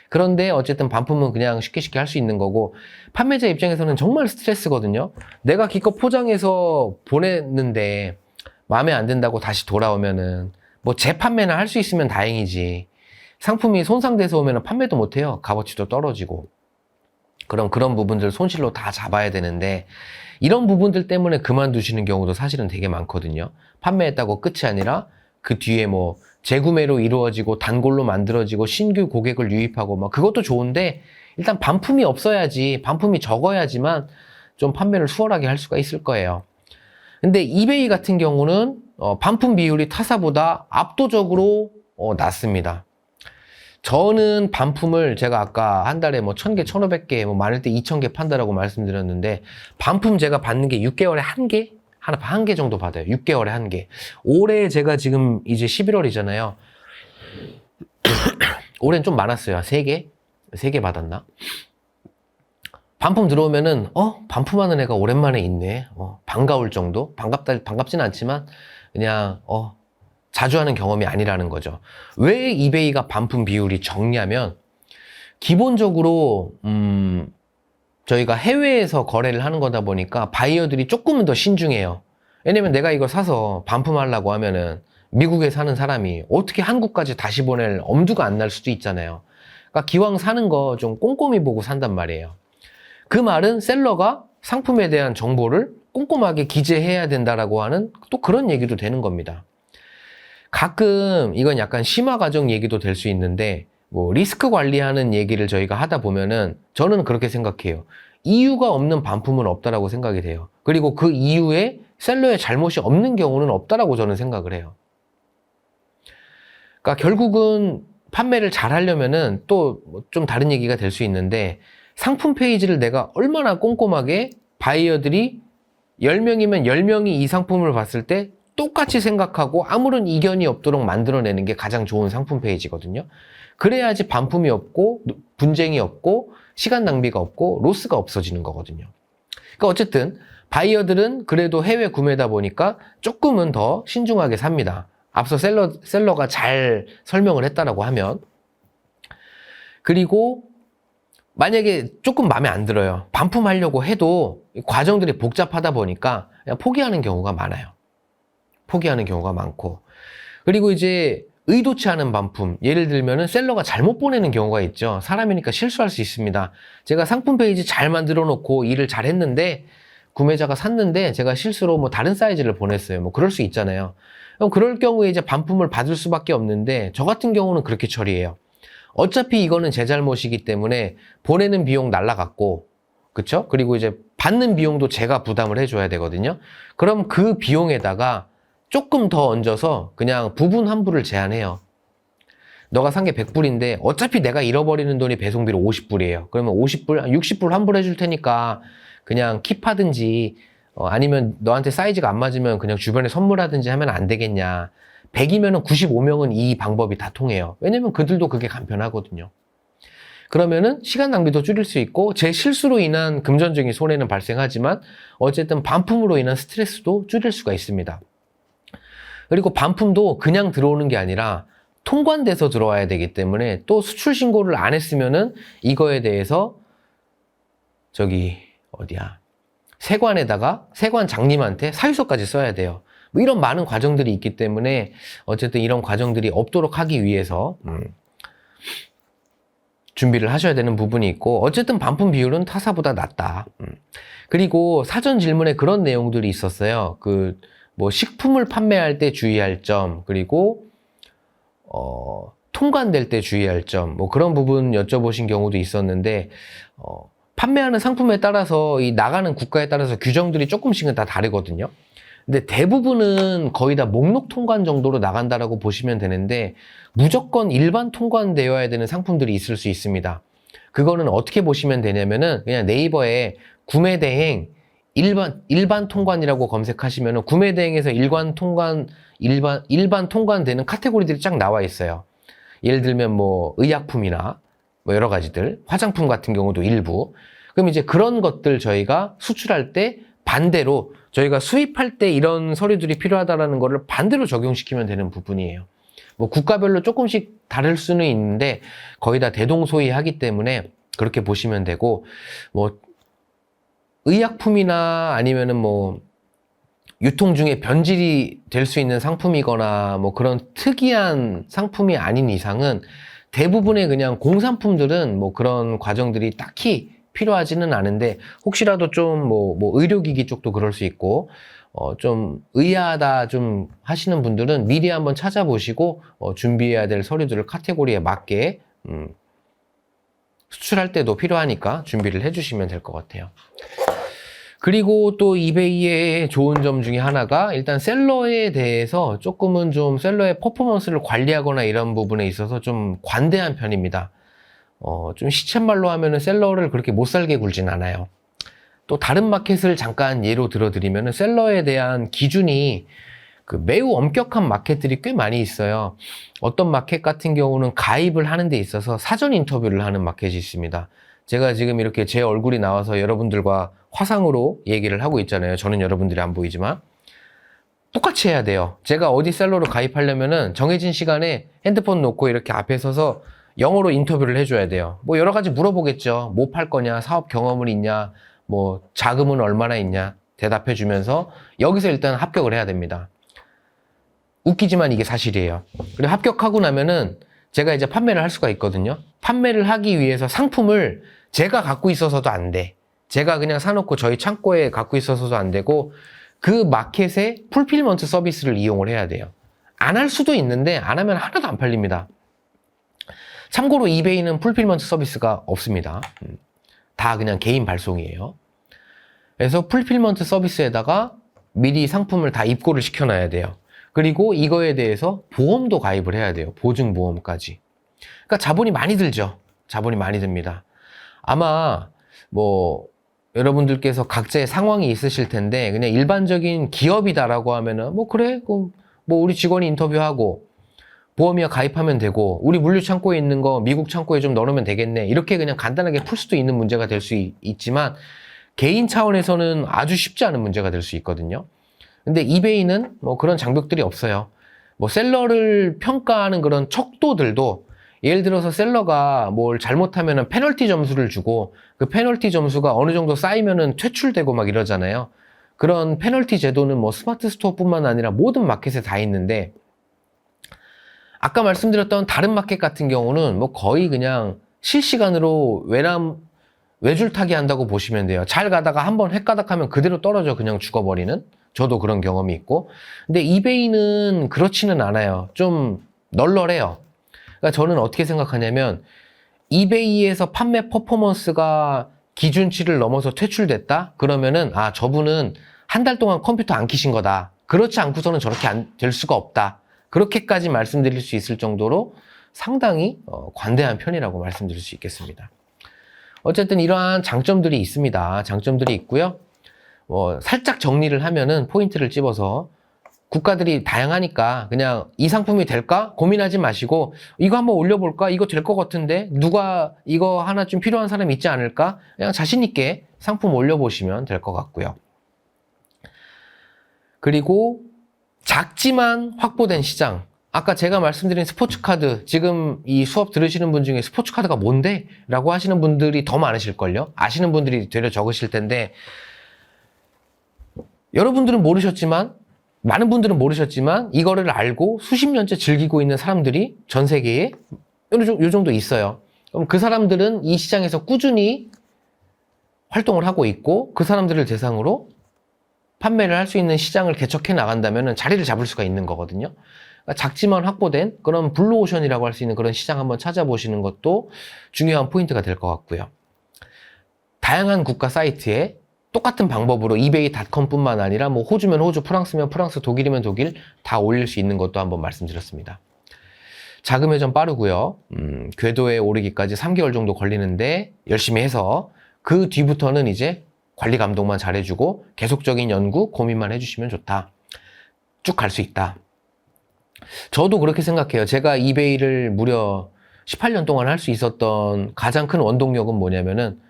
그런데 어쨌든 반품은 그냥 쉽게 할 수 있는 거고, 판매자 입장에서는 정말 스트레스거든요. 내가 기껏 포장해서 보냈는데 마음에 안 든다고 다시 돌아오면은 뭐 재판매나 할 수 있으면 다행이지, 상품이 손상돼서 오면은 판매도 못해요. 값어치도 떨어지고. 그런 부분들 손실로 다 잡아야 되는데, 이런 부분들 때문에 그만두시는 경우도 사실은 되게 많거든요. 판매했다고 끝이 아니라 그 뒤에 뭐 재구매로 이루어지고 단골로 만들어지고 신규 고객을 유입하고 막, 그것도 좋은데 일단 반품이 없어야지, 반품이 적어야지만 좀 판매를 수월하게 할 수가 있을 거예요. 근데 이베이 같은 경우는 반품 비율이 타사보다 압도적으로 낮습니다. 저는 반품을 제가 아까 한 달에 뭐 1000개, 1500개, 뭐 많을 때 2000개 판다라고 말씀드렸는데, 반품 제가 받는 게 6개월에 한 개? 한 개 정도 받아요. 6개월에 한 개. 올해 제가 지금 이제 11월이잖아요. 올해는 좀 많았어요. 3개? 3개 받았나? 반품 들어오면은, 반품하는 애가 오랜만에 있네. 반가울 정도? 반갑진 않지만, 그냥, 자주 하는 경험이 아니라는 거죠. 왜 이베이가 반품 비율이 적냐면, 기본적으로, 저희가 해외에서 거래를 하는 거다 보니까 바이어들이 조금은 더 신중해요. 왜냐면 내가 이거 사서 반품하려고 하면은 미국에 사는 사람이 어떻게 한국까지 다시 보낼 엄두가 안 날 수도 있잖아요. 그러니까 기왕 사는 거 좀 꼼꼼히 보고 산단 말이에요. 그 말은 셀러가 상품에 대한 정보를 꼼꼼하게 기재해야 된다라고 하는 또 그런 얘기도 되는 겁니다. 가끔 이건 약간 심화 과정 얘기도 될 수 있는데, 뭐 리스크 관리하는 얘기를 저희가 하다 보면은 저는 그렇게 생각해요. 이유가 없는 반품은 없다라고 생각이 돼요. 그리고 그 이유에 셀러의 잘못이 없는 경우는 없다라고 저는 생각을 해요. 그러니까 결국은 판매를 잘 하려면은 또 좀 다른 얘기가 될 수 있는데, 상품 페이지를 내가 얼마나 꼼꼼하게 바이어들이 10명이면 10명이 이 상품을 봤을 때 똑같이 생각하고 아무런 이견이 없도록 만들어내는 게 가장 좋은 상품 페이지거든요. 그래야지 반품이 없고 분쟁이 없고 시간 낭비가 없고 로스가 없어지는 거거든요. 그러니까 어쨌든 바이어들은 그래도 해외 구매다 보니까 조금은 더 신중하게 삽니다. 앞서 셀러가 잘 설명을 했다라고 하면. 그리고 만약에 조금 마음에 안 들어요. 반품하려고 해도 과정들이 복잡하다 보니까 그냥 포기하는 경우가 많아요. 포기하는 경우가 많고. 그리고 이제 의도치 않은 반품, 예를 들면은 셀러가 잘못 보내는 경우가 있죠. 사람이니까 실수할 수 있습니다. 제가 상품 페이지 잘 만들어 놓고 일을 잘 했는데 구매자가 샀는데 제가 실수로 뭐 다른 사이즈를 보냈어요. 뭐 그럴 수 있잖아요. 그럼 그럴 경우에 이제 반품을 받을 수밖에 없는데, 저 같은 경우는 그렇게 처리해요. 어차피 이거는 제 잘못이기 때문에 보내는 비용 날라갔고, 그쵸? 그리고 이제 받는 비용도 제가 부담을 해줘야 되거든요. 그럼 그 비용에다가 조금 더 얹어서 그냥 부분 환불을 제한해요. 너가 산 게 100불인데 어차피 내가 잃어버리는 돈이 배송비로 50불이에요. 그러면 50불, 60불 환불해 줄 테니까 그냥 킵하든지, 아니면 너한테 사이즈가 안 맞으면 그냥 주변에 선물하든지 하면 안 되겠냐. 100이면은 95명은 이 방법이 다 통해요. 왜냐면 그들도 그게 간편하거든요. 그러면은 시간 낭비도 줄일 수 있고, 제 실수로 인한 금전적인 손해는 발생하지만 어쨌든 반품으로 인한 스트레스도 줄일 수가 있습니다. 그리고 반품도 그냥 들어오는 게 아니라 통관돼서 들어와야 되기 때문에, 또 수출 신고를 안 했으면은 이거에 대해서 세관 장님한테 사유서까지 써야 돼요. 뭐 이런 많은 과정들이 있기 때문에 어쨌든 이런 과정들이 없도록 하기 위해서 준비를 하셔야 되는 부분이 있고, 어쨌든 반품 비율은 타사보다 낮다. 그리고 사전 질문에 그런 내용들이 있었어요. 뭐 식품을 판매할 때 주의할 점, 그리고 통관될 때 주의할 점, 뭐 그런 부분 여쭤보신 경우도 있었는데, 판매하는 상품에 따라서 이 나가는 국가에 따라서 규정들이 조금씩은 다 다르거든요. 근데 대부분은 거의 다 목록 통관 정도로 나간다라고 보시면 되는데, 무조건 일반 통관되어야 되는 상품들이 있을 수 있습니다. 그거는 어떻게 보시면 되냐면은, 그냥 네이버에 구매대행 일반 통관이라고 검색하시면은 구매대행에서 일반 통관되는 카테고리들이 쫙 나와 있어요. 예를 들면 뭐 의약품이나 뭐 여러 가지들, 화장품 같은 경우도 일부. 그럼 이제 그런 것들 저희가 수출할 때 반대로, 저희가 수입할 때 이런 서류들이 필요하다라는 거를 반대로 적용시키면 되는 부분이에요. 뭐 국가별로 조금씩 다를 수는 있는데 거의 다 대동소이하기 때문에 그렇게 보시면 되고, 뭐 의약품이나 아니면은 뭐 유통 중에 변질이 될 수 있는 상품이거나 뭐 그런 특이한 상품이 아닌 이상은 대부분의 그냥 공산품들은 뭐 그런 과정들이 딱히 필요하지는 않은데, 혹시라도 좀 뭐 의료기기 쪽도 그럴 수 있고, 좀 의아하다 좀 하시는 분들은 미리 한번 찾아보시고 준비해야 될 서류들을 카테고리에 맞게 수출할 때도 필요하니까 준비를 해주시면 될 것 같아요. 그리고 또 이베이의 좋은 점 중에 하나가 일단 셀러에 대해서 조금은 좀 셀러의 퍼포먼스를 관리하거나 이런 부분에 있어서 좀 관대한 편입니다. 좀 시쳇말로 하면은 셀러를 그렇게 못 살게 굴진 않아요. 또 다른 마켓을 잠깐 예로 들어드리면은 셀러에 대한 기준이 매우 엄격한 마켓들이 꽤 많이 있어요. 어떤 마켓 같은 경우는 가입을 하는 데 있어서 사전 인터뷰를 하는 마켓이 있습니다. 제가 지금 이렇게 제 얼굴이 나와서 여러분들과 화상으로 얘기를 하고 있잖아요. 저는 여러분들이 안 보이지만 똑같이 해야 돼요. 제가 어디 셀러로 가입하려면은 정해진 시간에 핸드폰 놓고 이렇게 앞에 서서 영어로 인터뷰를 해줘야 돼요. 뭐 여러 가지 물어보겠죠. 뭐 팔 거냐, 사업 경험은 있냐, 뭐 자금은 얼마나 있냐 대답해 주면서 여기서 일단 합격을 해야 됩니다. 웃기지만 이게 사실이에요. 그리고 합격하고 나면은 제가 이제 판매를 할 수가 있거든요. 판매를 하기 위해서 상품을 제가 갖고 있어서도 안 돼. 제가 그냥 사놓고 저희 창고에 갖고 있어서도 안 되고 그 마켓의 풀필먼트 서비스를 이용을 해야 돼요. 안 할 수도 있는데 안 하면 하나도 안 팔립니다. 참고로 이베이는 풀필먼트 서비스가 없습니다. 다 그냥 개인 발송이에요. 그래서 풀필먼트 서비스에다가 미리 상품을 다 입고를 시켜놔야 돼요. 그리고 이거에 대해서 보험도 가입을 해야 돼요. 보증보험까지. 그러니까 자본이 많이 들죠. 자본이 많이 듭니다. 아마 뭐 여러분들께서 각자의 상황이 있으실 텐데 그냥 일반적인 기업이다라고 하면은 뭐 그래 뭐 우리 직원이 인터뷰하고 보험이야 가입하면 되고 우리 물류 창고에 있는 거 미국 창고에 좀 넣어놓으면 되겠네 이렇게 그냥 간단하게 풀 수도 있는 문제가 될 수 있지만 개인 차원에서는 아주 쉽지 않은 문제가 될 수 있거든요. 근데 이베이는 뭐 그런 장벽들이 없어요. 뭐 셀러를 평가하는 그런 척도들도 예를 들어서 셀러가 뭘 잘못하면은 페널티 점수를 주고 그 페널티 점수가 어느 정도 쌓이면은 퇴출되고 막 이러잖아요. 그런 페널티 제도는 뭐 스마트 스토어뿐만 아니라 모든 마켓에 다 있는데 아까 말씀드렸던 다른 마켓 같은 경우는 뭐 거의 그냥 실시간으로 외줄타기 한다고 보시면 돼요. 잘 가다가 한번 헷가닥하면 그대로 떨어져 그냥 죽어버리는. 저도 그런 경험이 있고. 근데 이베이는 그렇지는 않아요. 좀 널널해요. 그러니까 저는 어떻게 생각하냐면 이베이에서 판매 퍼포먼스가 기준치를 넘어서 퇴출됐다? 그러면은 저분은 한 달 동안 컴퓨터 안 키신 거다. 그렇지 않고서는 저렇게 안 될 수가 없다. 그렇게까지 말씀드릴 수 있을 정도로 상당히 관대한 편이라고 말씀드릴 수 있겠습니다. 어쨌든 이러한 장점들이 있습니다. 장점들이 있고요. 살짝 정리를 하면은 포인트를 집어서 국가들이 다양하니까 그냥 이 상품이 될까? 고민하지 마시고 이거 한번 올려볼까? 이거 될 것 같은데 누가 이거 하나 좀 필요한 사람 있지 않을까? 그냥 자신 있게 상품 올려보시면 될 것 같고요. 그리고 작지만 확보된 시장. 아까 제가 말씀드린 스포츠카드, 지금 이 수업 들으시는 분 중에 스포츠카드가 뭔데? 라고 하시는 분들이 더 많으실걸요? 아시는 분들이 되려 적으실 텐데 여러분들은 모르셨지만 많은 분들은 모르셨지만 이거를 알고 수십 년째 즐기고 있는 사람들이 전 세계에 요 정도 있어요. 그럼 그 사람들은 이 시장에서 꾸준히 활동을 하고 있고 그 사람들을 대상으로 판매를 할 수 있는 시장을 개척해 나간다면 자리를 잡을 수가 있는 거거든요. 그러니까 작지만 확보된 그런 블루오션이라고 할 수 있는 그런 시장 한번 찾아보시는 것도 중요한 포인트가 될 것 같고요. 다양한 국가 사이트에 똑같은 방법으로 이베이닷컴뿐만 아니라 뭐 호주면 호주, 프랑스면 프랑스, 독일이면 독일 다 올릴 수 있는 것도 한번 말씀드렸습니다. 자금 회전 빠르고요. 궤도에 오르기까지 3개월 정도 걸리는데 열심히 해서 그 뒤부터는 이제 관리 감독만 잘해주고 계속적인 연구, 고민만 해주시면 좋다. 쭉 갈 수 있다. 저도 그렇게 생각해요. 제가 이베이를 무려 18년 동안 할 수 있었던 가장 큰 원동력은 뭐냐면은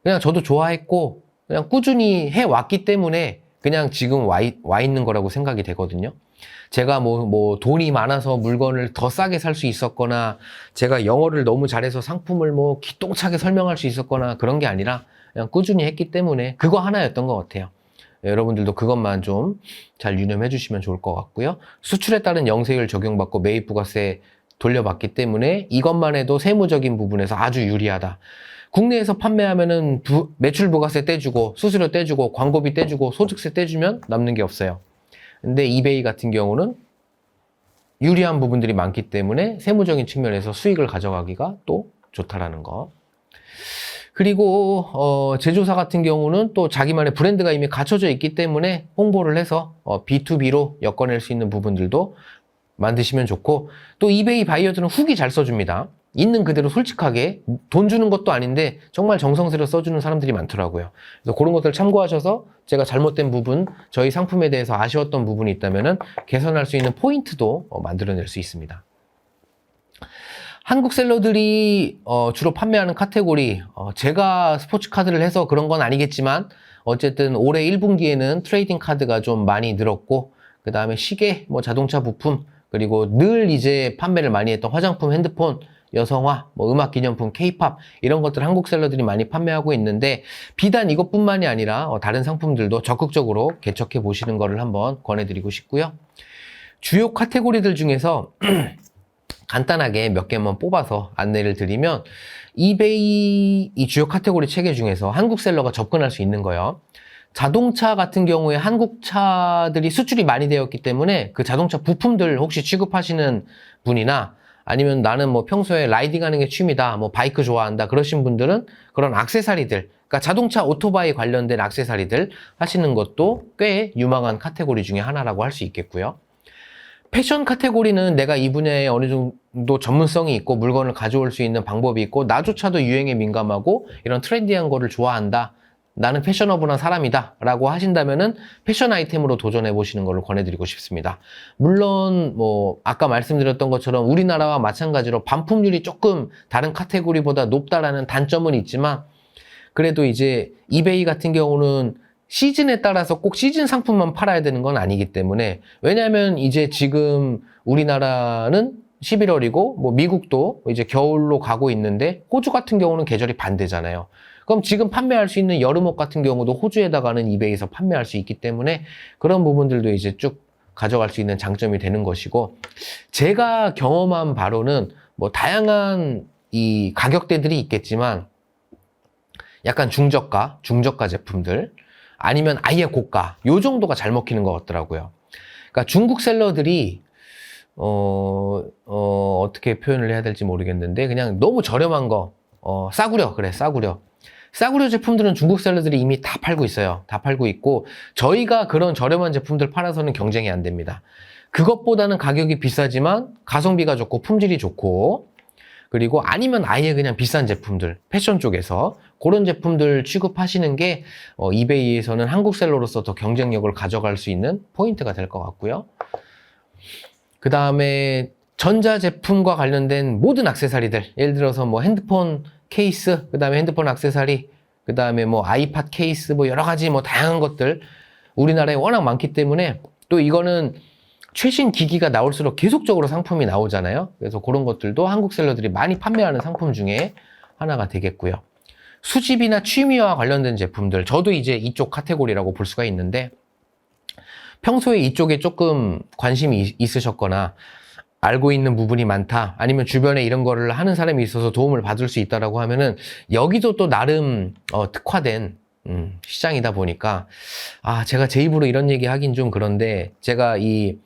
그냥 저도 좋아했고 그냥 꾸준히 해왔기 때문에 그냥 지금 와 있는 거라고 생각이 되거든요. 제가 뭐 돈이 많아서 물건을 더 싸게 살 수 있었거나 제가 영어를 너무 잘해서 상품을 뭐 기똥차게 설명할 수 있었거나 그런 게 아니라 그냥 꾸준히 했기 때문에 그거 하나였던 것 같아요. 여러분들도 그것만 좀 잘 유념해 주시면 좋을 것 같고요. 수출에 따른 영세율 적용받고 매입 부가세 돌려받기 때문에 이것만 해도 세무적인 부분에서 아주 유리하다. 국내에서 판매하면은 매출 부가세 떼주고 수수료 떼주고 광고비 떼주고 소득세 떼주면 남는 게 없어요. 근데 이베이 같은 경우는 유리한 부분들이 많기 때문에 세무적인 측면에서 수익을 가져가기가 또 좋다라는 거. 그리고 제조사 같은 경우는 또 자기만의 브랜드가 이미 갖춰져 있기 때문에 홍보를 해서 B2B로 엮어낼 수 있는 부분들도 만드시면 좋고, 또 이베이 바이어들은 후기 잘 써줍니다. 있는 그대로 솔직하게 돈 주는 것도 아닌데 정말 정성스레 써주는 사람들이 많더라고요. 그래서 그런 것들 참고하셔서 제가 잘못된 부분, 저희 상품에 대해서 아쉬웠던 부분이 있다면 개선할 수 있는 포인트도 만들어낼 수 있습니다. 한국 셀러들이 주로 판매하는 카테고리, 제가 스포츠 카드를 해서 그런 건 아니겠지만 어쨌든 올해 1분기에는 트레이딩 카드가 좀 많이 늘었고, 그 다음에 시계, 뭐 자동차 부품, 그리고 늘 이제 판매를 많이 했던 화장품, 핸드폰, 여성화, 뭐 음악 기념품, 케이팝 이런 것들 한국 셀러들이 많이 판매하고 있는데, 비단 이것뿐만이 아니라 다른 상품들도 적극적으로 개척해 보시는 거를 한번 권해드리고 싶고요. 주요 카테고리들 중에서 간단하게 몇 개만 뽑아서 안내를 드리면, 이베이 이 주요 카테고리 체계 중에서 한국 셀러가 접근할 수 있는 거요. 자동차 같은 경우에 한국 차들이 수출이 많이 되었기 때문에 그 자동차 부품들 혹시 취급하시는 분이나, 아니면 나는 뭐 평소에 라이딩 하는 게 취미다, 뭐 바이크 좋아한다 그러신 분들은 그런 액세서리들, 그러니까 자동차 오토바이 관련된 액세서리들 하시는 것도 꽤 유망한 카테고리 중에 하나라고 할 수 있겠고요. 패션 카테고리는 내가 이 분야에 어느 정도 전문성이 있고 물건을 가져올 수 있는 방법이 있고 나조차도 유행에 민감하고 이런 트렌디한 거를 좋아한다, 나는 패셔너블한 사람이다 라고 하신다면은 패션 아이템으로 도전해 보시는 걸로 권해드리고 싶습니다. 물론 뭐 아까 말씀드렸던 것처럼 우리나라와 마찬가지로 반품률이 조금 다른 카테고리보다 높다라는 단점은 있지만, 그래도 이제 이베이 같은 경우는 시즌에 따라서 꼭 시즌 상품만 팔아야 되는 건 아니기 때문에, 왜냐하면 이제 지금 우리나라는 11월이고 뭐 미국도 이제 겨울로 가고 있는데 호주 같은 경우는 계절이 반대잖아요. 그럼 지금 판매할 수 있는 여름옷 같은 경우도 호주에다가는 이베이에서 판매할 수 있기 때문에 그런 부분들도 이제 쭉 가져갈 수 있는 장점이 되는 것이고, 제가 경험한 바로는 뭐 다양한 이 가격대들이 있겠지만 약간 중저가 제품들, 아니면 아예 고가, 요 정도가 잘 먹히는 것 같더라고요. 그러니까 중국 셀러들이 어떻게 표현을 해야 될지 모르겠는데 그냥 너무 저렴한 거, 싸구려, 그래, 싸구려 제품들은 중국 셀러들이 이미 다 팔고 있어요. 다 팔고 있고 저희가 그런 저렴한 제품들 팔아서는 경쟁이 안 됩니다. 그것보다는 가격이 비싸지만 가성비가 좋고 품질이 좋고, 그리고 아니면 아예 그냥 비싼 제품들, 패션 쪽에서 그런 제품들 취급하시는 게 이베이에서는 한국 셀러로서 더 경쟁력을 가져갈 수 있는 포인트가 될 것 같고요. 그 다음에 전자제품과 관련된 모든 액세서리들, 예를 들어서 뭐 핸드폰 케이스, 그 다음에 핸드폰 액세서리, 그 다음에 뭐 아이팟 케이스, 뭐 여러 가지 뭐 다양한 것들 우리나라에 워낙 많기 때문에, 또 이거는 최신 기기가 나올수록 계속적으로 상품이 나오잖아요. 그래서 그런 것들도 한국 셀러들이 많이 판매하는 상품 중에 하나가 되겠고요. 수집이나 취미와 관련된 제품들, 저도 이제 이쪽 카테고리라고 볼 수가 있는데, 평소에 이쪽에 조금 관심이 있으셨거나 알고 있는 부분이 많다, 아니면 주변에 이런 거를 하는 사람이 있어서 도움을 받을 수 있다라고 하면은 여기도 또 나름 특화된 시장이다 보니까, 제가 제 입으로 이런 얘기 하긴 좀 그런데, 제가 이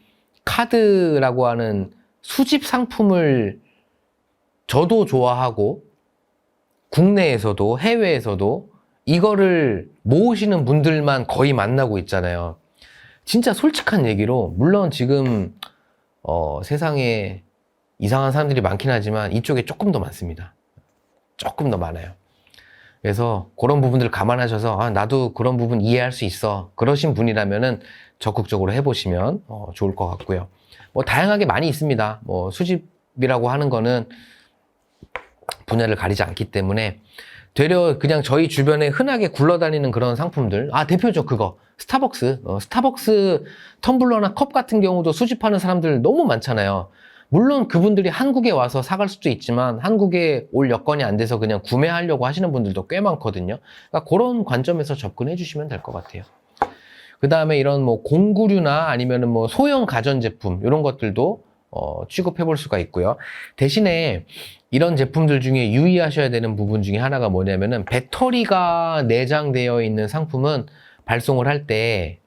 카드라고 하는 수집 상품을 저도 좋아하고 국내에서도 해외에서도 이거를 모으시는 분들만 거의 만나고 있잖아요. 진짜 솔직한 얘기로, 물론 지금 세상에 이상한 사람들이 많긴 하지만 이쪽에 조금 더 많습니다. 조금 더 많아요. 그래서 그런 부분들 감안하셔서 나도 그런 부분 이해할 수 있어, 그러신 분이라면은 적극적으로 해보시면 좋을 것 같고요. 뭐 다양하게 많이 있습니다. 뭐 수집이라고 하는 거는 분야를 가리지 않기 때문에 되려 그냥 저희 주변에 흔하게 굴러다니는 그런 상품들, 대표적 그거 스타벅스 텀블러나 컵 같은 경우도 수집하는 사람들 너무 많잖아요. 물론 그분들이 한국에 와서 사갈 수도 있지만 한국에 올 여건이 안 돼서 그냥 구매하려고 하시는 분들도 꽤 많거든요. 그러니까 그런 관점에서 접근해 주시면 될 것 같아요. 그 다음에 이런 뭐 공구류나 아니면은 뭐 소형 가전제품 이런 것들도 취급해 볼 수가 있고요. 대신에 이런 제품들 중에 유의하셔야 되는 부분 중에 하나가 뭐냐면은, 배터리가 내장되어 있는 상품은 발송을 할 때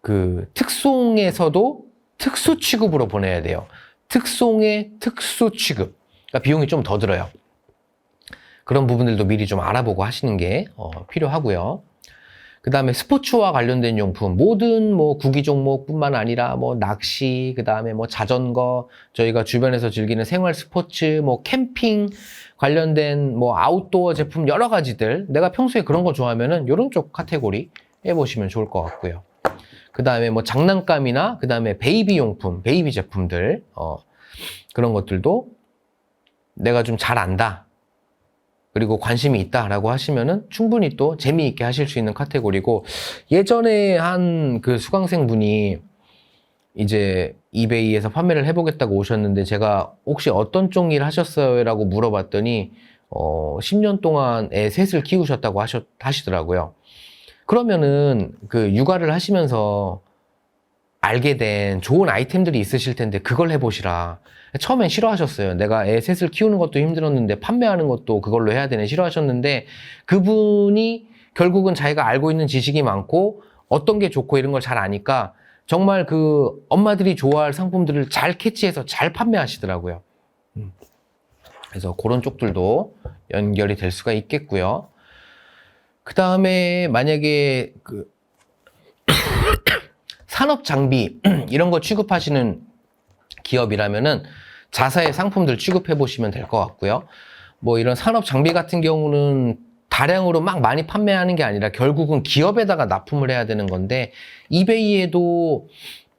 그 특송에서도 특수 취급으로 보내야 돼요. 특송의 특수 취급. 그러니까 비용이 좀 더 들어요. 그런 부분들도 미리 좀 알아보고 하시는 게 필요하고요. 그 다음에 스포츠와 관련된 용품, 모든 뭐 구기 종목뿐만 아니라 뭐 낚시, 그 다음에 뭐 자전거, 저희가 주변에서 즐기는 생활 스포츠, 뭐 캠핑 관련된 뭐 아웃도어 제품 여러 가지들, 내가 평소에 그런 거 좋아하면은 이런 쪽 카테고리 해보시면 좋을 것 같고요. 그 다음에 뭐 장난감이나 그 다음에 베이비 용품, 베이비 제품들, 그런 것들도 내가 좀 잘 안다, 그리고 관심이 있다라고 하시면은 충분히 또 재미있게 하실 수 있는 카테고리고, 예전에 한 그 수강생 분이 이제 이베이에서 판매를 해보겠다고 오셨는데, 제가 혹시 어떤 쪽 일 하셨어요? 라고 물어봤더니 10년 동안 애 셋을 키우셨다고 하시더라고요. 그러면은 그 육아를 하시면서 알게 된 좋은 아이템들이 있으실 텐데 그걸 해보시라. 처음엔 싫어하셨어요. 내가 애 셋을 키우는 것도 힘들었는데 판매하는 것도 그걸로 해야 되네, 싫어하셨는데, 그분이 결국은 자기가 알고 있는 지식이 많고 어떤 게 좋고 이런 걸 잘 아니까 정말 그 엄마들이 좋아할 상품들을 잘 캐치해서 잘 판매하시더라고요. 그래서 그런 쪽들도 연결이 될 수가 있겠고요. 그 다음에 만약에 그 산업 장비 이런 거 취급하시는 기업이라면은 자사의 상품들 취급해 보시면 될 것 같고요. 뭐 이런 산업 장비 같은 경우는 다량으로 막 많이 판매하는 게 아니라 결국은 기업에다가 납품을 해야 되는 건데, 이베이에도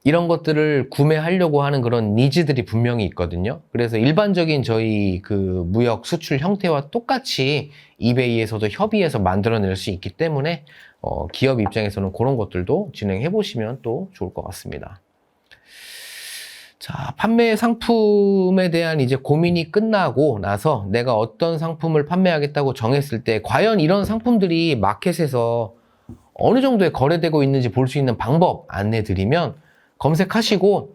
이런 것들을 구매하려고 하는 그런 니즈들이 분명히 있거든요. 그래서 일반적인 저희 그 무역 수출 형태와 똑같이 이베이에서도 협의해서 만들어낼 수 있기 때문에 기업 입장에서는 그런 것들도 진행해 보시면 또 좋을 것 같습니다. 자, 판매 상품에 대한 이제 고민이 끝나고 나서 내가 어떤 상품을 판매하겠다고 정했을 때 과연 이런 상품들이 마켓에서 어느 정도에 거래되고 있는지 볼 수 있는 방법 안내 드리면, 검색하시고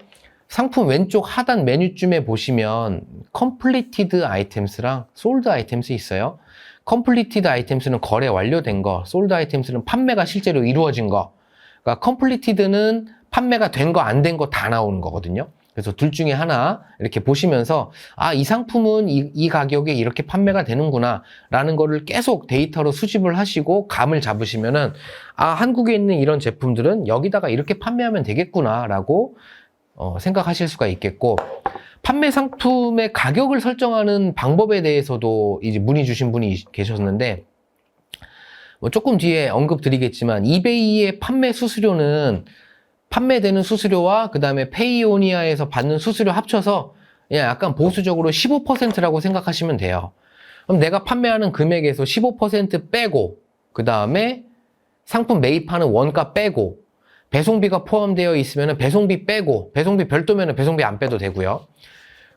상품 왼쪽 하단 메뉴쯤에 보시면 completed items랑 sold items이 있어요. completed items는 거래 완료된 거, sold items는 판매가 실제로 이루어진 거. 그러니까 completed는 판매가 된 거, 안 된 거 다 나오는 거거든요. 그래서 둘 중에 하나 이렇게 보시면서 이 상품은 이 가격에 이렇게 판매가 되는구나 라는 거를 계속 데이터로 수집을 하시고 감을 잡으시면은 한국에 있는 이런 제품들은 여기다가 이렇게 판매하면 되겠구나 라고 생각하실 수가 있겠고, 판매 상품의 가격을 설정하는 방법에 대해서도 이제 문의 주신 분이 계셨는데, 뭐 조금 뒤에 언급 드리겠지만 이베이의 판매 수수료는 판매되는 수수료와 그 다음에 페이오니아에서 받는 수수료 합쳐서 그냥 약간 보수적으로 15%라고 생각하시면 돼요. 그럼 내가 판매하는 금액에서 15% 빼고, 그 다음에 상품 매입하는 원가 빼고, 배송비가 포함되어 있으면 배송비 빼고, 배송비 별도면 배송비 안 빼도 되고요.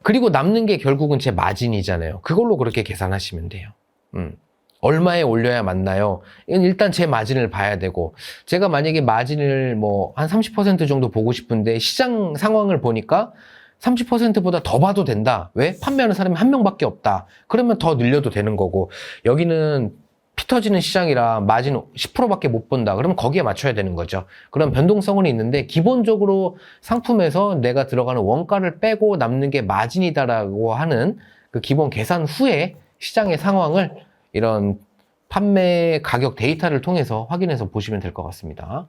그리고 남는 게 결국은 제 마진이잖아요. 그걸로 그렇게 계산하시면 돼요. 얼마에 올려야 맞나요? 일단 제 마진을 봐야 되고, 제가 만약에 마진을 뭐 한 30% 정도 보고 싶은데 시장 상황을 보니까 30%보다 더 봐도 된다. 왜? 판매하는 사람이 한 명밖에 없다. 그러면 더 늘려도 되는 거고, 여기는 피 터지는 시장이라 마진 10%밖에 못 본다. 그러면 거기에 맞춰야 되는 거죠. 그런 변동성은 있는데, 기본적으로 상품에서 내가 들어가는 원가를 빼고 남는 게 마진이다라고 하는 그 기본 계산 후에 시장의 상황을 이런 판매 가격 데이터를 통해서 확인해서 보시면 될 것 같습니다.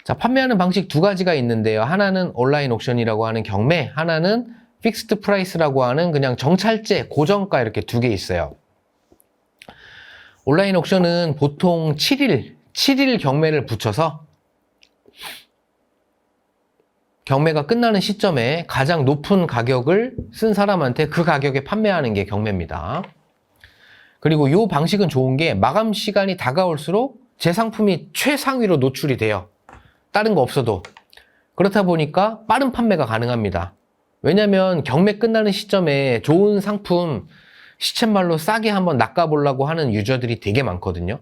자, 판매하는 방식 두 가지가 있는데요. 하나는 온라인 옥션이라고 하는 경매, 하나는 픽스드 프라이스라고 하는 그냥 정찰제, 고정가, 이렇게 두 개 있어요. 온라인 옥션은 보통 7일 경매를 붙여서 경매가 끝나는 시점에 가장 높은 가격을 쓴 사람한테 그 가격에 판매하는 게 경매입니다. 그리고 이 방식은 좋은 게 마감 시간이 다가올수록 제 상품이 최상위로 노출이 돼요. 다른 거 없어도. 그렇다 보니까 빠른 판매가 가능합니다. 왜냐면 경매 끝나는 시점에 좋은 상품 시쳇말로 싸게 한번 낚아보려고 하는 유저들이 되게 많거든요.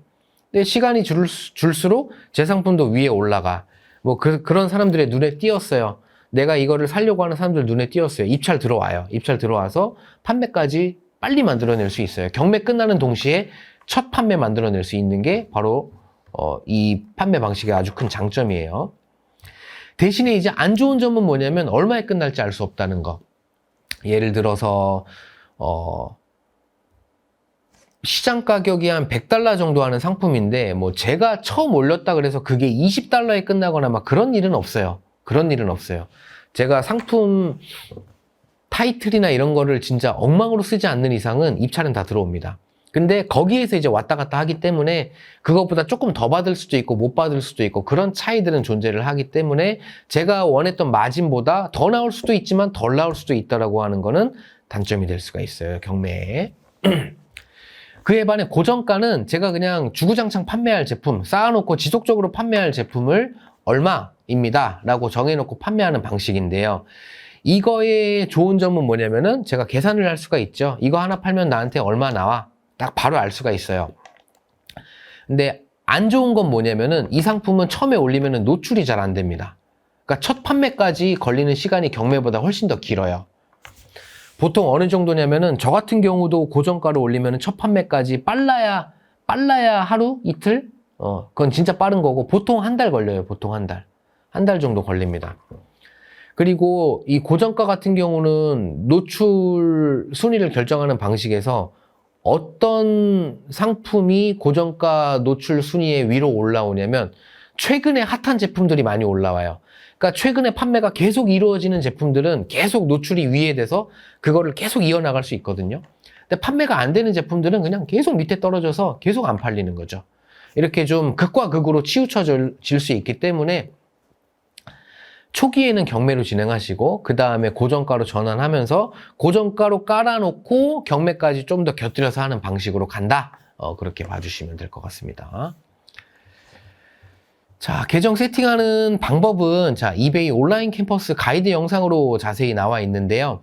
근데 시간이 줄수록 제 상품도 위에 올라가. 뭐 그런 사람들의 눈에 띄었어요. 내가 이거를 사려고 하는 사람들 눈에 띄었어요. 입찰 들어와요. 입찰 들어와서 판매까지 빨리 만들어낼 수 있어요. 경매 끝나는 동시에 첫 판매 만들어낼 수 있는 게 바로 이 판매 방식의 아주 큰 장점이에요. 대신에 이제 안 좋은 점은 뭐냐면 얼마에 끝날지 알 수 없다는 거. 예를 들어서 시장 가격이 한 100달러 정도 하는 상품인데 뭐 제가 처음 올렸다 그래서 그게 20달러에 끝나거나 막 그런 일은 없어요. 그런 일은 없어요. 제가 상품 타이틀이나 이런 거를 진짜 엉망으로 쓰지 않는 이상은 입찰은 다 들어옵니다. 근데 거기에서 이제 왔다 갔다 하기 때문에 그것보다 조금 더 받을 수도 있고 못 받을 수도 있고 그런 차이들은 존재를 하기 때문에 제가 원했던 마진보다 더 나올 수도 있지만 덜 나올 수도 있다라고 하는 거는 단점이 될 수가 있어요. 경매에. 그에 반해 고정가는 제가 그냥 주구장창 판매할 제품, 쌓아놓고 지속적으로 판매할 제품을 얼마입니다 라고 정해놓고 판매하는 방식인데요. 이거의 좋은 점은 뭐냐면은 제가 계산을 할 수가 있죠. 이거 하나 팔면 나한테 얼마 나와? 딱 바로 알 수가 있어요. 근데 안 좋은 건 뭐냐면은 이 상품은 처음에 올리면은 노출이 잘 안 됩니다. 그러니까 첫 판매까지 걸리는 시간이 경매보다 훨씬 더 길어요. 보통 어느 정도냐면은 저 같은 경우도 고정가를 올리면은 첫 판매까지 빨라야 하루? 이틀? 그건 진짜 빠른 거고 보통 한 달 걸려요. 보통 한 달. 한 달 정도 걸립니다. 그리고 이 고정가 같은 경우는 노출 순위를 결정하는 방식에서 어떤 상품이 고정가 노출 순위에 위로 올라오냐면 최근에 핫한 제품들이 많이 올라와요. 그러니까 최근에 판매가 계속 이루어지는 제품들은 계속 노출이 위에 돼서 그거를 계속 이어나갈 수 있거든요. 근데 판매가 안 되는 제품들은 그냥 계속 밑에 떨어져서 계속 안 팔리는 거죠. 이렇게 좀 극과 극으로 치우쳐질 수 있기 때문에 초기에는 경매로 진행하시고 그 다음에 고정가로 전환하면서 고정가로 깔아놓고 경매까지 좀 더 곁들여서 하는 방식으로 간다. 그렇게 봐주시면 될 것 같습니다. 자, 계정 세팅하는 방법은 자, 이베이 온라인 캠퍼스 가이드 영상으로 자세히 나와 있는데요.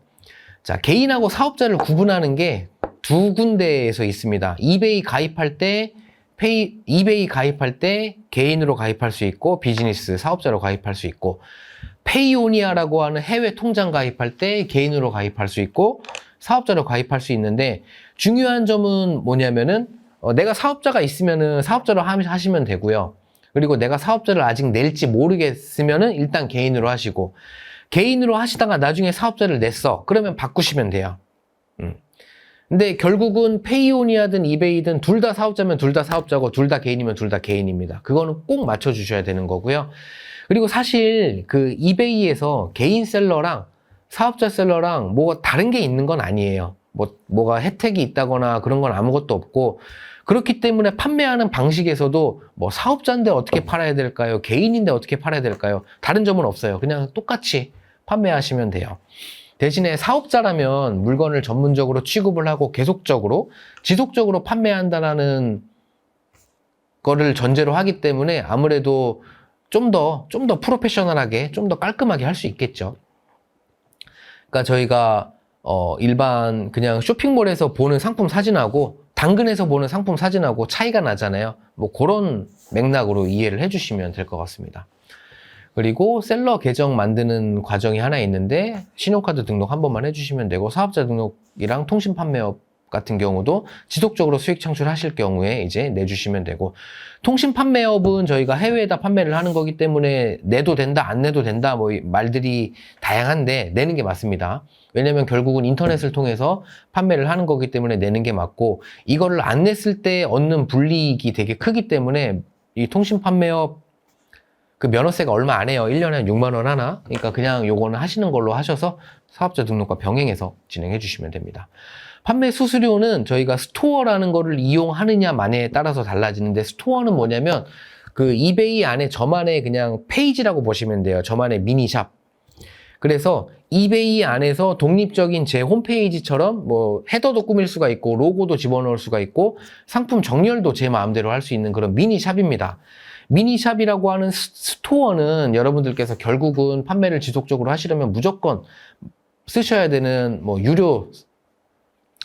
자, 개인하고 사업자를 구분하는 게 두 군데에서 있습니다. 이베이 가입할 때 이베이 가입할 때 개인으로 가입할 수 있고 비즈니스 사업자로 가입할 수 있고 페이오니아라고 하는 해외 통장 가입할 때 개인으로 가입할 수 있고 사업자로 가입할 수 있는데 중요한 점은 뭐냐면은 내가 사업자가 있으면은 사업자로 하시면 되고요. 그리고 내가 사업자를 아직 낼지 모르겠으면은 일단 개인으로 하시고 개인으로 하시다가 나중에 사업자를 냈어. 그러면 바꾸시면 돼요. 근데 결국은 페이오니아든 이베이든 둘 다 사업자면 둘 다 사업자고 둘 다 개인이면 둘 다 개인입니다. 그거는 꼭 맞춰주셔야 되는 거고요. 그리고 사실 그 이베이에서 개인 셀러랑 사업자 셀러랑 뭐가 다른 게 있는 건 아니에요. 뭐가 혜택이 있다거나 그런 건 아무것도 없고 그렇기 때문에 판매하는 방식에서도 뭐 사업자인데 어떻게 팔아야 될까요? 개인인데 어떻게 팔아야 될까요? 다른 점은 없어요. 그냥 똑같이 판매하시면 돼요. 대신에 사업자라면 물건을 전문적으로 취급을 하고 계속적으로 지속적으로 판매한다라는 거를 전제로 하기 때문에 아무래도 좀 더 프로페셔널하게 좀 더 깔끔하게 할 수 있겠죠. 그러니까 저희가 일반 그냥 쇼핑몰에서 보는 상품 사진하고 당근에서 보는 상품 사진하고 차이가 나잖아요. 뭐 그런 맥락으로 이해를 해주시면 될 것 같습니다. 그리고 셀러 계정 만드는 과정이 하나 있는데 신용카드 등록 한 번만 해주시면 되고 사업자 등록이랑 통신 판매업 같은 경우도 지속적으로 수익 창출하실 경우에 이제 내주시면 되고 통신 판매업은 저희가 해외에다 판매를 하는 거기 때문에 내도 된다 안 내도 된다 뭐 말들이 다양한데 내는 게 맞습니다. 왜냐면 결국은 인터넷을 통해서 판매를 하는 거기 때문에 내는 게 맞고 이거를 안 냈을 때 얻는 불이익이 되게 크기 때문에 이 통신 판매업 그 면허세가 얼마 안 해요. 1년에 한 6만 원 하나. 그러니까 그냥 요거는 하시는 걸로 하셔서 사업자 등록과 병행해서 진행해 주시면 됩니다. 판매 수수료는 저희가 스토어라는 거를 이용하느냐 마냐에 따라서 달라지는데 스토어는 뭐냐면 그 이베이 안에 저만의 그냥 페이지라고 보시면 돼요. 저만의 미니샵. 그래서 이베이 안에서 독립적인 제 홈페이지처럼 뭐 헤더도 꾸밀 수가 있고 로고도 집어넣을 수가 있고 상품 정렬도 제 마음대로 할 수 있는 그런 미니샵입니다. 미니샵이라고 하는 스토어는 여러분들께서 결국은 판매를 지속적으로 하시려면 무조건 쓰셔야 되는 뭐 유료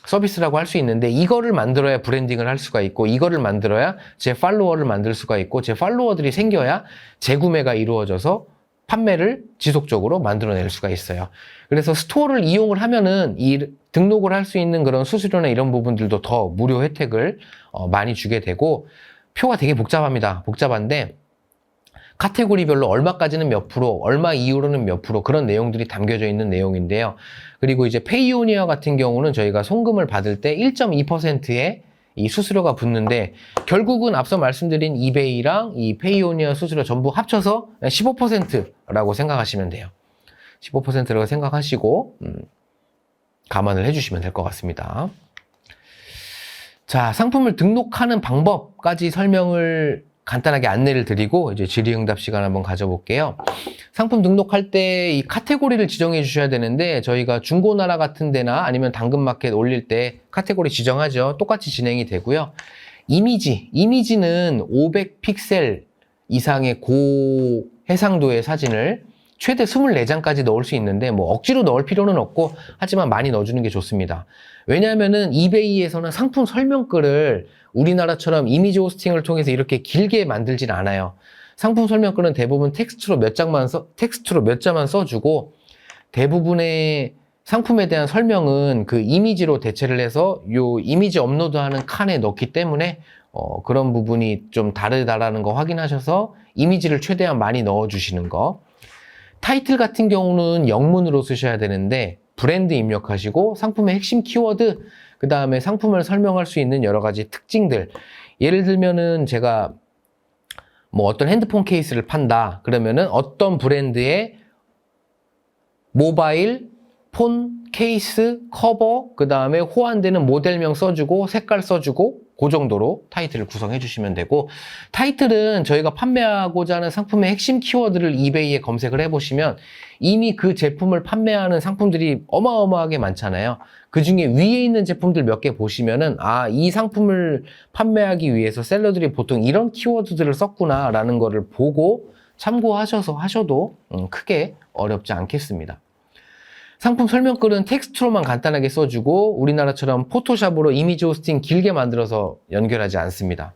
서비스라고 할 수 있는데 이거를 만들어야 브랜딩을 할 수가 있고 이거를 만들어야 제 팔로워를 만들 수가 있고 제 팔로워들이 생겨야 재구매가 이루어져서 판매를 지속적으로 만들어낼 수가 있어요. 그래서 스토어를 이용을 하면은 이 등록을 할 수 있는 그런 수수료나 이런 부분들도 더 무료 혜택을 많이 주게 되고 표가 되게 복잡합니다. 복잡한데 카테고리별로 얼마까지는 몇 프로, 얼마 이후로는 몇 프로 그런 내용들이 담겨져 있는 내용인데요. 그리고 이제 페이오니아 같은 경우는 저희가 송금을 받을 때 1.2%의 이 수수료가 붙는데 결국은 앞서 말씀드린 이베이랑 이 페이오니아 수수료 전부 합쳐서 15%라고 생각하시면 돼요. 15%라고 생각하시고 감안을 해주시면 될 것 같습니다. 자, 상품을 등록하는 방법까지 설명을 간단하게 안내를 드리고 이제 질의응답 시간 한번 가져볼게요. 상품 등록할 때 이 카테고리를 지정해 주셔야 되는데 저희가 중고나라 같은 데나 아니면 당근마켓 올릴 때 카테고리 지정하죠. 똑같이 진행이 되고요. 이미지는 500픽셀 이상의 고해상도의 사진을 최대 24장까지 넣을 수 있는데 뭐 억지로 넣을 필요는 없고 하지만 많이 넣어주는 게 좋습니다. 왜냐하면은 이베이에서는 상품 설명글을 우리나라처럼 이미지 호스팅을 통해서 이렇게 길게 만들진 않아요. 상품 설명글은 대부분 텍스트로 몇 자만 써주고 대부분의 상품에 대한 설명은 그 이미지로 대체를 해서 요 이미지 업로드하는 칸에 넣기 때문에 그런 부분이 좀 다르다라는 거 확인하셔서 이미지를 최대한 많이 넣어주시는 거. 타이틀 같은 경우는 영문으로 쓰셔야 되는데 브랜드 입력하시고 상품의 핵심 키워드, 그 다음에 상품을 설명할 수 있는 여러 가지 특징들. 예를 들면은 제가 뭐 어떤 핸드폰 케이스를 판다. 그러면은 어떤 브랜드의 모바일, 폰, 케이스, 커버, 그 다음에 호환되는 모델명 써주고 색깔 써주고 그 정도로 타이틀을 구성해 주시면 되고, 타이틀은 저희가 판매하고자 하는 상품의 핵심 키워드를 이베이에 검색을 해보시면 이미 그 제품을 판매하는 상품들이 어마어마하게 많잖아요. 그 중에 위에 있는 제품들 몇 개 보시면은 이 상품을 판매하기 위해서 셀러들이 보통 이런 키워드들을 썼구나 라는 거를 보고 참고하셔서 하셔도 크게 어렵지 않겠습니다. 상품 설명글은 텍스트로만 간단하게 써주고 우리나라처럼 포토샵으로 이미지 호스팅 길게 만들어서 연결하지 않습니다.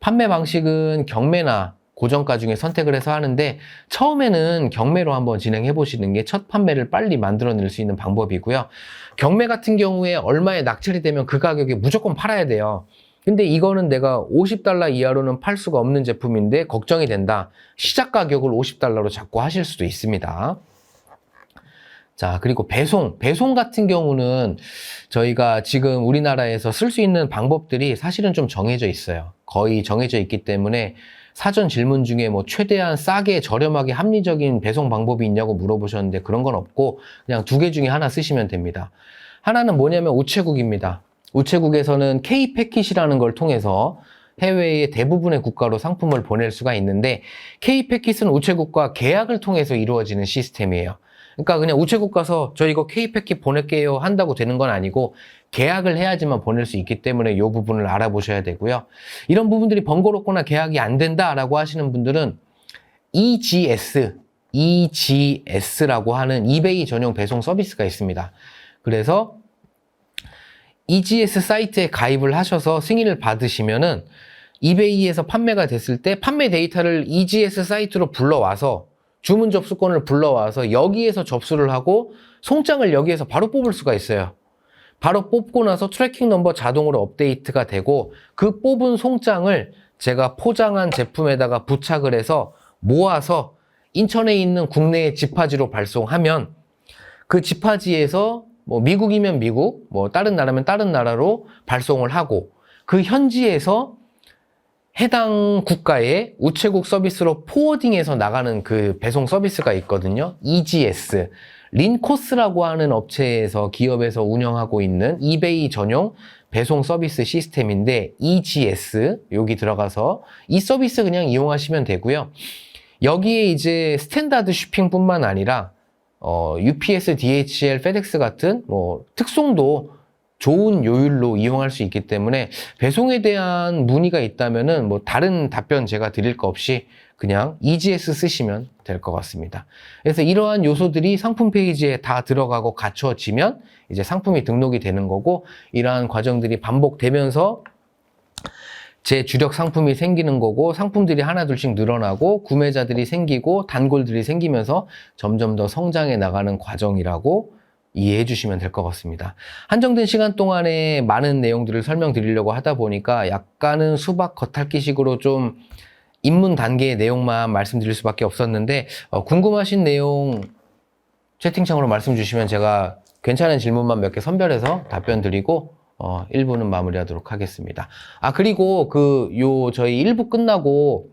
판매 방식은 경매나 고정가 중에 선택을 해서 하는데 처음에는 경매로 한번 진행해 보시는 게 첫 판매를 빨리 만들어낼 수 있는 방법이고요. 경매 같은 경우에 얼마에 낙찰이 되면 그 가격에 무조건 팔아야 돼요. 근데 이거는 내가 $50 이하로는 팔 수가 없는 제품인데 걱정이 된다. 시작 가격을 $50로 잡고 하실 수도 있습니다. 자, 그리고 배송 같은 경우는 저희가 지금 우리나라에서 쓸 수 있는 방법들이 사실은 좀 정해져 있어요. 거의 정해져 있기 때문에 사전 질문 중에 뭐 최대한 싸게 저렴하게 합리적인 배송 방법이 있냐고 물어보셨는데 그런 건 없고 그냥 두 개 중에 하나 쓰시면 됩니다. 하나는 뭐냐면 우체국입니다. 우체국에서는 K-패킷이라는 걸 통해서 해외의 대부분의 국가로 상품을 보낼 수가 있는데 K-패킷은 우체국과 계약을 통해서 이루어지는 시스템이에요. 그러니까 그냥 우체국 가서 저 이거 K-패킷 보낼게요 한다고 되는 건 아니고 계약을 해야지만 보낼 수 있기 때문에 이 부분을 알아보셔야 되고요. 이런 부분들이 번거롭거나 계약이 안 된다라고 하시는 분들은 EGS라고 하는 이베이 전용 배송 서비스가 있습니다. 그래서 EGS 사이트에 가입을 하셔서 승인을 받으시면은 이베이에서 판매가 됐을 때 판매 데이터를 EGS 사이트로 불러와서 주문 접수권을 불러와서 여기에서 접수를 하고 송장을 여기에서 바로 뽑을 수가 있어요. 바로 뽑고 나서 트래킹 넘버 자동으로 업데이트가 되고 그 뽑은 송장을 제가 포장한 제품에다가 부착을 해서 모아서 인천에 있는 국내의 집화지로 발송하면 그 집화지에서 뭐 미국이면 미국, 뭐 다른 나라면 다른 나라로 발송을 하고 그 현지에서 해당 국가의 우체국 서비스로 포워딩해서 나가는 그 배송 서비스가 있거든요. EGS. 린코스라고 하는 업체에서 기업에서 운영하고 있는 이베이 전용 배송 서비스 시스템인데 EGS 여기 들어가서 이 서비스 그냥 이용하시면 되고요. 여기에 이제 스탠다드 쇼핑뿐만 아니라 UPS, DHL, 페덱스 같은 뭐 특송도 좋은 요율로 이용할 수 있기 때문에 배송에 대한 문의가 있다면은 뭐 다른 답변 제가 드릴 거 없이 그냥 EGS 쓰시면 될 것 같습니다. 그래서 이러한 요소들이 상품 페이지에 다 들어가고 갖춰지면 이제 상품이 등록이 되는 거고 이러한 과정들이 반복되면서 제 주력 상품이 생기는 거고 상품들이 하나둘씩 늘어나고 구매자들이 생기고 단골들이 생기면서 점점 더 성장해 나가는 과정이라고 이해해 주시면 될 것 같습니다. 한정된 시간 동안에 많은 내용들을 설명드리려고 하다 보니까 약간은 수박 겉핥기식으로 좀 입문 단계의 내용만 말씀드릴 수밖에 없었는데 궁금하신 내용 채팅창으로 말씀 주시면 제가 괜찮은 질문만 몇 개 선별해서 답변 드리고 1부는 마무리하도록 하겠습니다. 아, 그리고 저희 1부 끝나고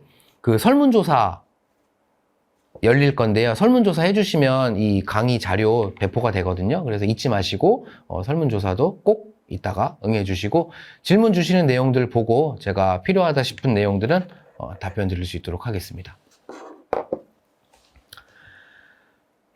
설문조사 열릴 건데요. 설문조사 해주시면 이 강의 자료 배포가 되거든요. 그래서 잊지 마시고 설문조사도 꼭 이따가 응해주시고 질문 주시는 내용들 보고 제가 필요하다 싶은 내용들은 답변 드릴 수 있도록 하겠습니다.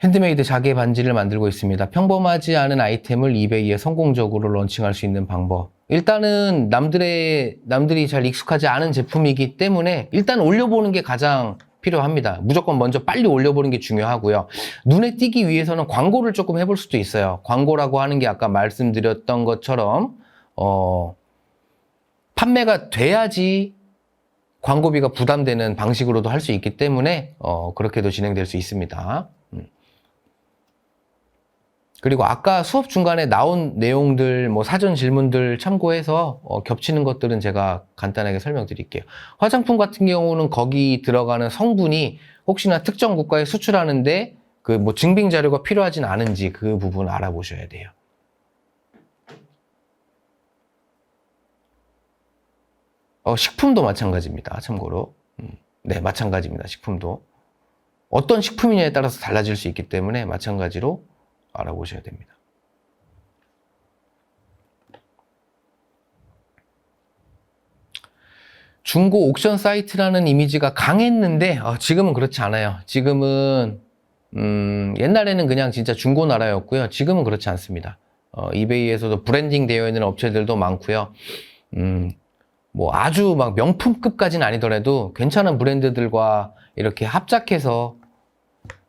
핸드메이드 자개 반지를 만들고 있습니다. 평범하지 않은 아이템을 이베이에 성공적으로 런칭할 수 있는 방법. 일단은 남들이 잘 익숙하지 않은 제품이기 때문에 일단 올려보는 게 가장 필요합니다. 무조건 먼저 빨리 올려보는 게 중요하고요. 눈에 띄기 위해서는 광고를 조금 해볼 수도 있어요. 광고라고 하는 게 아까 말씀드렸던 것처럼 판매가 돼야지 광고비가 부담되는 방식으로도 할 수 있기 때문에 그렇게도 진행될 수 있습니다. 그리고 아까 수업 중간에 나온 내용들, 사전 질문들 참고해서 겹치는 것들은 제가 간단하게 설명드릴게요. 화장품 같은 경우는 거기 들어가는 성분이 혹시나 특정 국가에 수출하는데 증빙 자료가 필요하진 않은지 그 부분 알아보셔야 돼요. 식품도 마찬가지입니다. 참고로. 네, 마찬가지입니다. 식품도. 어떤 식품이냐에 따라서 달라질 수 있기 때문에 마찬가지로 알아보셔야 됩니다. 중고 옥션 사이트라는 이미지가 강했는데 지금은 그렇지 않아요. 지금은 옛날에는 그냥 진짜 중고 나라였고요. 지금은 그렇지 않습니다. 이베이에서도 브랜딩 되어 있는 업체들도 많고요. 아주 막 명품급까지는 아니더라도 괜찮은 브랜드들과 이렇게 합작해서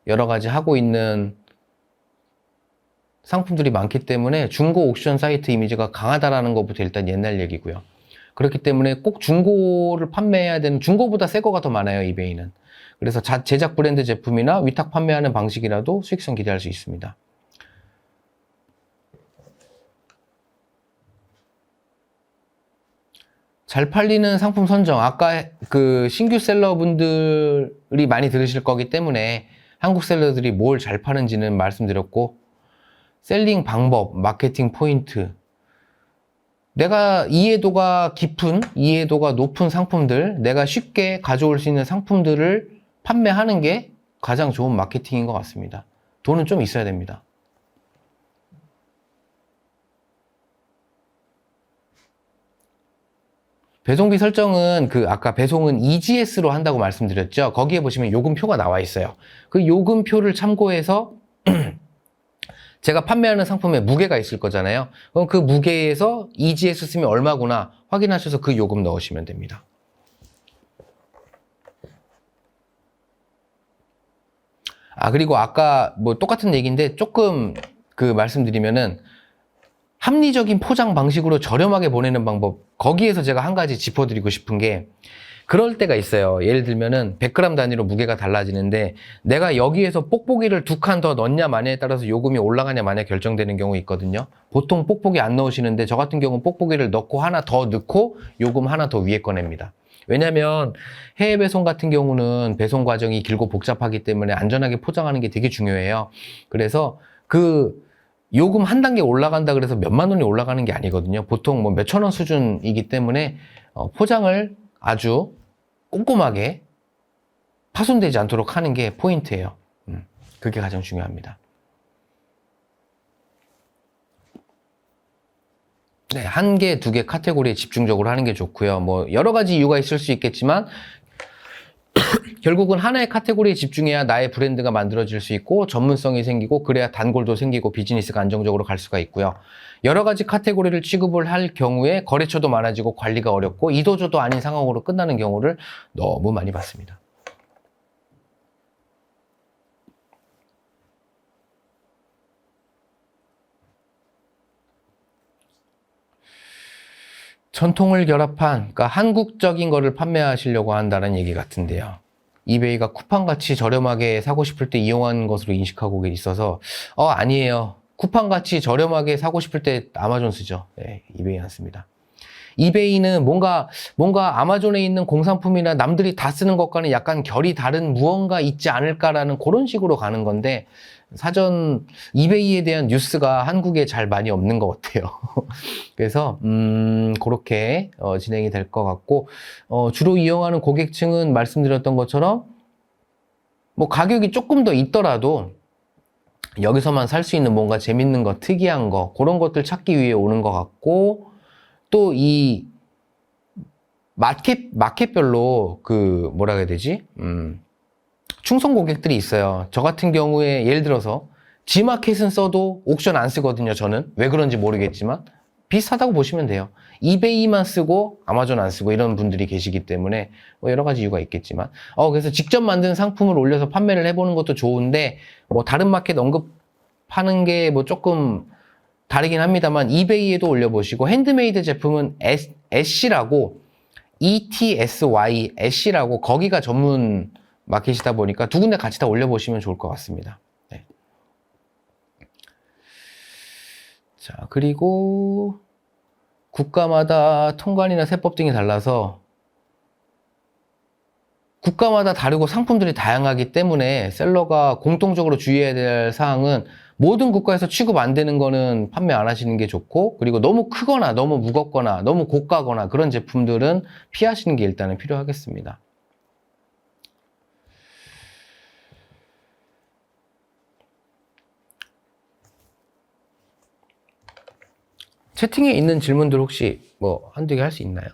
여러 가지 하고 있는 상품들이 많기 때문에 중고 옥션 사이트 이미지가 강하다라는 것부터 일단 옛날 얘기고요. 그렇기 때문에 꼭 중고를 판매해야 되는, 중고보다 새 거가 더 많아요, 이베이는. 그래서 제작 브랜드 제품이나 위탁 판매하는 방식이라도 수익성 기대할 수 있습니다. 잘 팔리는 상품 선정. 아까 신규 셀러분들이 많이 들으실 거기 때문에 한국 셀러들이 뭘 잘 파는지는 말씀드렸고, 셀링 방법, 마케팅 포인트. 내가 이해도가 깊은, 이해도가 높은 상품들, 내가 쉽게 가져올 수 있는 상품들을 판매하는 게 가장 좋은 마케팅인 것 같습니다. 돈은 좀 있어야 됩니다. 배송비 설정은 아까 배송은 EGS로 한다고 말씀드렸죠. 거기에 보시면 요금표가 나와 있어요. 그 요금표를 참고해서 제가 판매하는 상품에 무게가 있을 거잖아요. 그럼 그 무게에서 EGS 쓰면 얼마구나 확인하셔서 그 요금 넣으시면 됩니다. 그리고 아까 똑같은 얘기인데 조금 말씀드리면은 합리적인 포장 방식으로 저렴하게 보내는 방법, 거기에서 제가 한 가지 짚어드리고 싶은 게, 그럴 때가 있어요. 예를 들면은 100g 단위로 무게가 달라지는데 내가 여기에서 뽁뽁이를 2칸 더 넣냐 마냐에 따라서 요금이 올라가냐 마냐 결정되는 경우 있거든요. 보통 뽁뽁이 안 넣으시는데 저 같은 경우는 뽁뽁이를 넣고 하나 더 넣고 요금 하나 더 위에 꺼냅니다. 왜냐면 해외 배송 같은 경우는 배송 과정이 길고 복잡하기 때문에 안전하게 포장하는 게 되게 중요해요. 그래서 요금 한 단계 올라간다 그래서 몇만 원이 올라가는 게 아니거든요. 보통 몇천 원 수준이기 때문에 포장을 아주 꼼꼼하게 파손되지 않도록 하는 게 포인트예요. 그게 가장 중요합니다. 네, 1개, 2개 카테고리에 집중적으로 하는 게 좋고요. 여러 가지 이유가 있을 수 있겠지만 결국은 하나의 카테고리에 집중해야 나의 브랜드가 만들어질 수 있고 전문성이 생기고 그래야 단골도 생기고 비즈니스가 안정적으로 갈 수가 있고요. 여러 가지 카테고리를 취급을 할 경우에 거래처도 많아지고 관리가 어렵고 이도저도 아닌 상황으로 끝나는 경우를 너무 많이 봤습니다. 전통을 결합한, 한국적인 거를 판매하시려고 한다는 얘기 같은데요. 이베이가 쿠팡같이 저렴하게 사고 싶을 때 이용한 것으로 인식하고 있어서 아니에요. 쿠팡같이 저렴하게 사고 싶을 때 아마존 쓰죠. 네, 이베이 안 씁니다. 이베이는 뭔가 아마존에 있는 공산품이나 남들이 다 쓰는 것과는 약간 결이 다른 무언가 있지 않을까라는 그런 식으로 가는 건데, 사전 이베이에 대한 뉴스가 한국에 잘 많이 없는 것 같아요. 그래서 그렇게 진행이 될 것 같고, 주로 이용하는 고객층은 말씀드렸던 것처럼 뭐 가격이 조금 더 있더라도 여기서만 살 수 있는 뭔가 재밌는 거, 특이한 거, 그런 것들 찾기 위해 오는 것 같고, 또 이 마켓별로 그 뭐라 해야 되지? 충성 고객들이 있어요. 저 같은 경우에 예를 들어서 G마켓은 써도 옥션 안 쓰거든요. 저는 왜 그런지 모르겠지만 비슷하다고 보시면 돼요. 이베이만 쓰고 아마존 안 쓰고 이런 분들이 계시기 때문에 뭐 여러 가지 이유가 있겠지만 그래서 직접 만든 상품을 올려서 판매를 해보는 것도 좋은데, 뭐 다른 마켓 언급하는 게 뭐 조금 다르긴 합니다만 이베이에도 올려보시고, 핸드메이드 제품은 애쉬라고 ETSY 애쉬라고 거기가 전문 마켓이다 보니까 두 군데 같이 다 올려보시면 좋을 것 같습니다. 네. 자, 그리고 국가마다 통관이나 세법 등이 달라서 국가마다 다르고 상품들이 다양하기 때문에 셀러가 공통적으로 주의해야 될 사항은, 모든 국가에서 취급 안 되는 거는 판매 안 하시는 게 좋고, 그리고 너무 크거나 너무 무겁거나 너무 고가거나 그런 제품들은 피하시는 게 일단은 필요하겠습니다. 채팅에 있는 질문들 혹시 뭐 한두 개 할 수 있나요?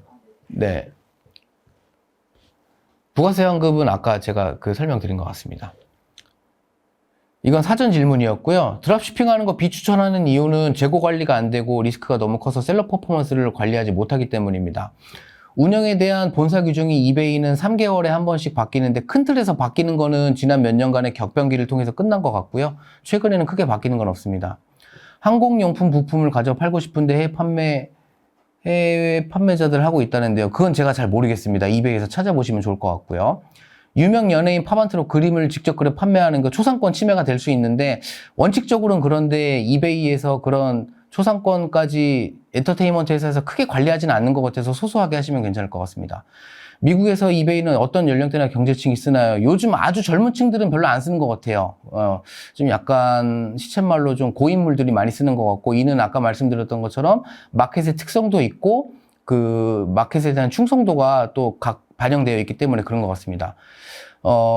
네. 부가세 환급은 아까 제가 설명드린 것 같습니다. 이건 사전 질문이었고요. 드랍시핑 하는 거 비추천하는 이유는 재고 관리가 안 되고 리스크가 너무 커서 셀러 퍼포먼스를 관리하지 못하기 때문입니다. 운영에 대한 본사 규정이 이베이는 3개월에 한 번씩 바뀌는데, 큰 틀에서 바뀌는 거는 지난 몇 년간의 격변기를 통해서 끝난 것 같고요. 최근에는 크게 바뀌는 건 없습니다. 항공용품 부품을 가져 팔고 싶은데 해외 판매자들 하고 있다는데요. 그건 제가 잘 모르겠습니다. 이베이에서 찾아보시면 좋을 것 같고요. 유명 연예인 팝아트로 그림을 직접 그려 판매하는 거 초상권 침해가 될 수 있는데, 원칙적으로는 그런데 이베이에서 그런 초상권까지 엔터테인먼트 회사에서 크게 관리하지는 않는 것 같아서 소소하게 하시면 괜찮을 것 같습니다. 미국에서 이베이는 어떤 연령대나 경제층이 쓰나요? 요즘 아주 젊은 층들은 별로 안 쓰는 것 같아요. 좀 약간 시쳇말로 좀 고인물들이 많이 쓰는 것 같고, 이는 아까 말씀드렸던 것처럼 마켓의 특성도 있고 그 마켓에 대한 충성도가 또 각 반영되어 있기 때문에 그런 것 같습니다.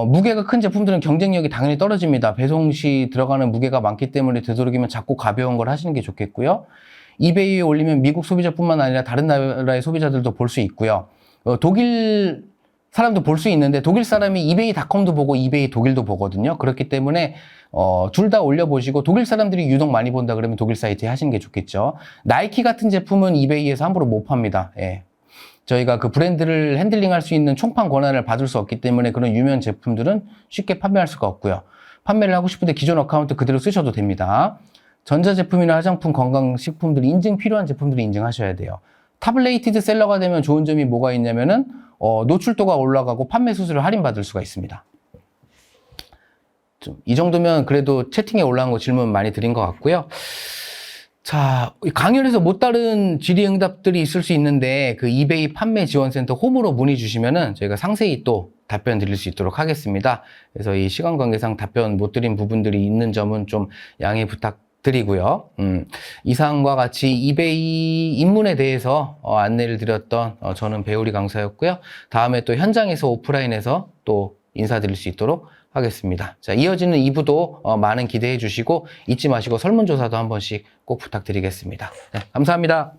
무게가 큰 제품들은 경쟁력이 당연히 떨어집니다. 배송 시 들어가는 무게가 많기 때문에 되도록이면 작고 가벼운 걸 하시는 게 좋겠고요. 이베이에 올리면 미국 소비자뿐만 아니라 다른 나라의 소비자들도 볼 수 있고요. 독일 사람도 볼 수 있는데, 독일 사람이 이베이닷컴도 보고 이베이 독일도 보거든요. 그렇기 때문에 둘 다 올려보시고, 독일 사람들이 유독 많이 본다 그러면 독일 사이트에 하시는 게 좋겠죠. 나이키 같은 제품은 이베이에서 함부로 못 팝니다. 예. 저희가 그 브랜드를 핸들링할 수 있는 총판 권한을 받을 수 없기 때문에 그런 유명 제품들은 쉽게 판매할 수가 없고요. 판매를 하고 싶은데 기존 어카운트 그대로 쓰셔도 됩니다. 전자제품이나 화장품, 건강식품들 인증 필요한 제품들을 인증하셔야 돼요. 타블레이티드 셀러가 되면 좋은 점이 뭐가 있냐면은 노출도가 올라가고 판매 수수료를 할인받을 수가 있습니다. 이 정도면 그래도 채팅에 올라온 거 질문 많이 드린 것 같고요. 자, 강연에서 못 다룬 질의응답들이 있을 수 있는데, 그 이베이 판매 지원센터 홈으로 문의 주시면은 저희가 상세히 또 답변 드릴 수 있도록 하겠습니다. 그래서 이 시간 관계상 답변 못 드린 부분들이 있는 점은 좀 양해 부탁드리고요. 이상과 같이 이베이 입문에 대해서 안내를 드렸던 저는 배우리 강사였고요. 다음에 또 현장에서 오프라인에서 또 인사드릴 수 있도록 하겠습니다. 자, 이어지는 2부도 많은 기대해 주시고 잊지 마시고 설문조사도 한 번씩 꼭 부탁드리겠습니다. 네, 감사합니다.